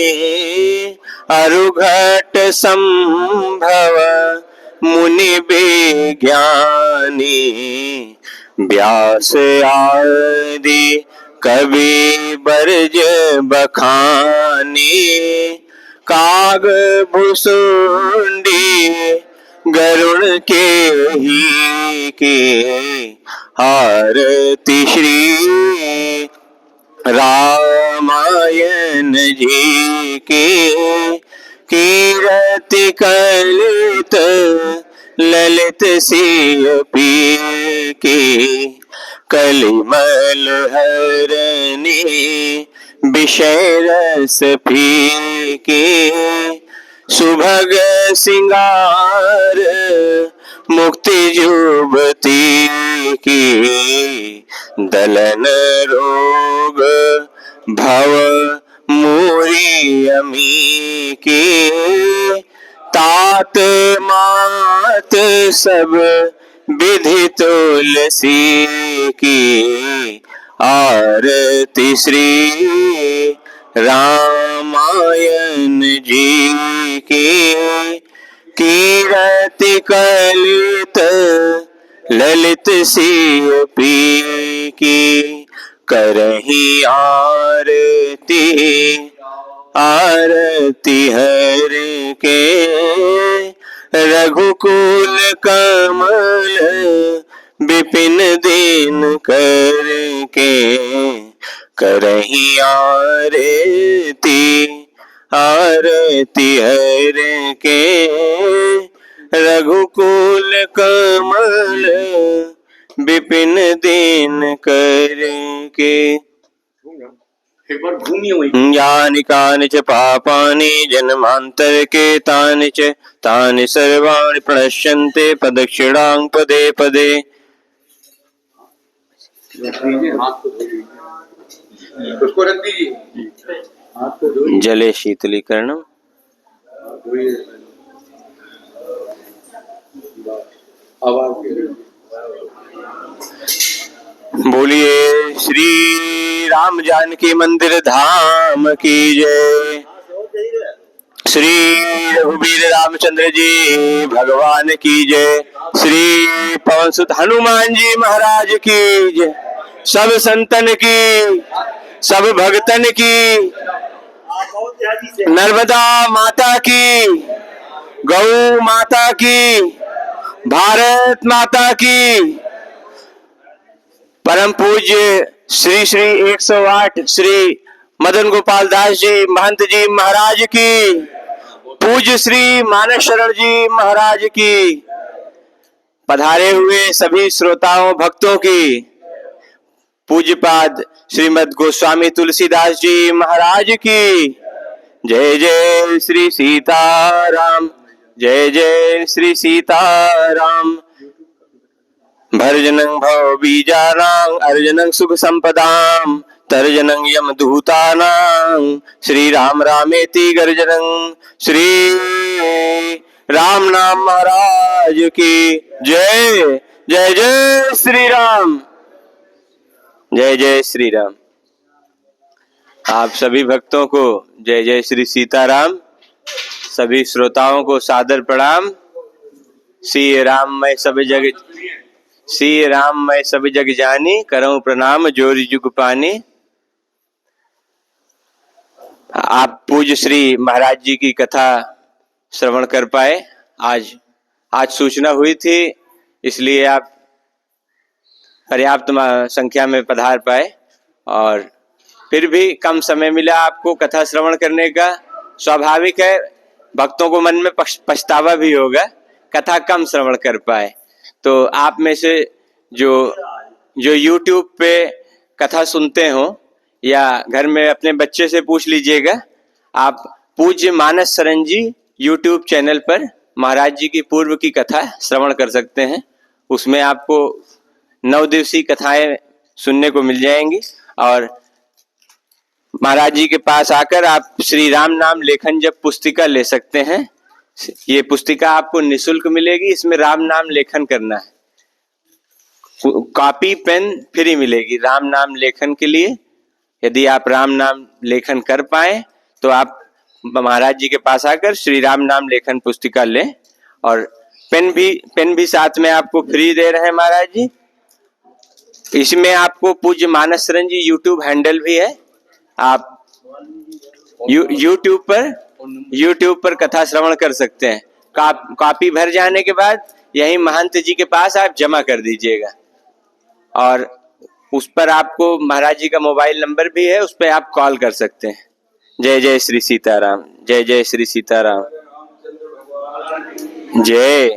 अरुघट संभव मुनि विज्ञानी, व्यास आदि कवि बरज बखानी, काग भुसुंडी गरुड़ के ही के, आरती श्री रामायण जी की, कीरति कलित ललित सियपी की, कलिमल हरणी विषय रस फीकी, सुभग सिंगार मुक्ति जुबती की, दलन रोग भव मूरी अमी की, तात मात सब विधि तुलसी की, आरती श्री रामायण जी की, कीरति कलित ललित सियपी की, करही आरती आरती हर के, रघुकुल कमल विपिन दीन कर के, करही आरती आरती हर के, रघुकुल कमल विपिन दीन कर के, एक बार घूमिए वही। यानि कानि च पापानि जन्मांतर के तानि च तानि सर्वाणि प्रणश्यन्ते प्रदक्षिणां पदे पदे। हाथ को धो लीजिए, उसको रख दीजिए, हाथ को धो जले शीतलीकरणम। धोइए, आवाज बोलिए श्री राम जानकी मंदिर धाम की जय। श्री रघुवीर रामचंद्र जी भगवान की जय। श्री पवन सुत हनुमान जी महाराज की जय। सब संतन की, सब भक्तन की, नर्मदा माता की, गौ माता की, भारत माता की, परम पूज्य श्री श्री 108 श्री मदन गोपाल दास जी महंत जी महाराज की, पूज्य श्री मानस शरण जी महाराज की, पधारे हुए सभी श्रोताओं भक्तों की, पूज्यपाद श्रीमद गोस्वामी तुलसीदास जी महाराज की जय जय श्री सीताराम, जय जय श्री सीताराम। भर्जनं भव बीजानां अर्जनं सुख संपदां तर्जनं यम दूतानां श्री राम रामेति गर्जनं। श्री राम नाम महाराज की जय। जय जय श्री राम, जय जय श्री राम। आप सभी भक्तों को जय जय श्री सीताराम। सभी श्रोताओं को सादर प्रणाम। श्री राम मैं सब जग, श्री राम मैं सब जग जानी, करऊं प्रणाम जोरि जुग पानी। आप पूज्य श्री महाराज जी की कथा श्रवण कर पाए। आज सूचना हुई थी, इसलिए आप पर्याप्त संख्या में पधार पाए, और फिर भी कम समय मिला आपको कथा श्रवण करने का, स्वाभाविक है भक्तों को मन में पछतावा भी होगा, कथा कम श्रवण कर पाए। तो आप में से जो YouTube पे कथा सुनते हो या घर में अपने बच्चे से पूछ लीजिएगा, आप पूज्य मानस शरण जी YouTube चैनल पर महाराज जी की पूर्व की कथा श्रवण कर सकते हैं। उसमें आपको 9 दिवसीय कथाएं सुनने को मिल जाएंगी और महाराज जी के पास आकर आप श्री राम नाम लेखन जप पुस्तिका ले सकते हैं। ये पुस्तिका आपको निःशुल्क मिलेगी, इसमें राम नाम लेखन करना है। कॉपी पेन फ्री मिलेगी राम नाम लेखन के लिए। यदि आप राम नाम लेखन कर पाए तो आप महाराज जी के पास आकर श्री राम नाम लेखन पुस्तिका लें और पेन भी साथ में आपको फ्री दे रहे हैं महाराज जी। इसमें आपको पूज्य मानस शरण जी YouTube हैंडल भी है, आप YouTube पर कथा श्रवण कर सकते हैं। कॉपी भर जाने के बाद यही महंत जी के पास आप जमा कर दीजिएगा और उस पर आपको महाराज जी का मोबाइल नंबर भी है, उस पर आप कॉल कर सकते हैं। जय जय श्री सीताराम, जय जय श्री सीताराम, जय।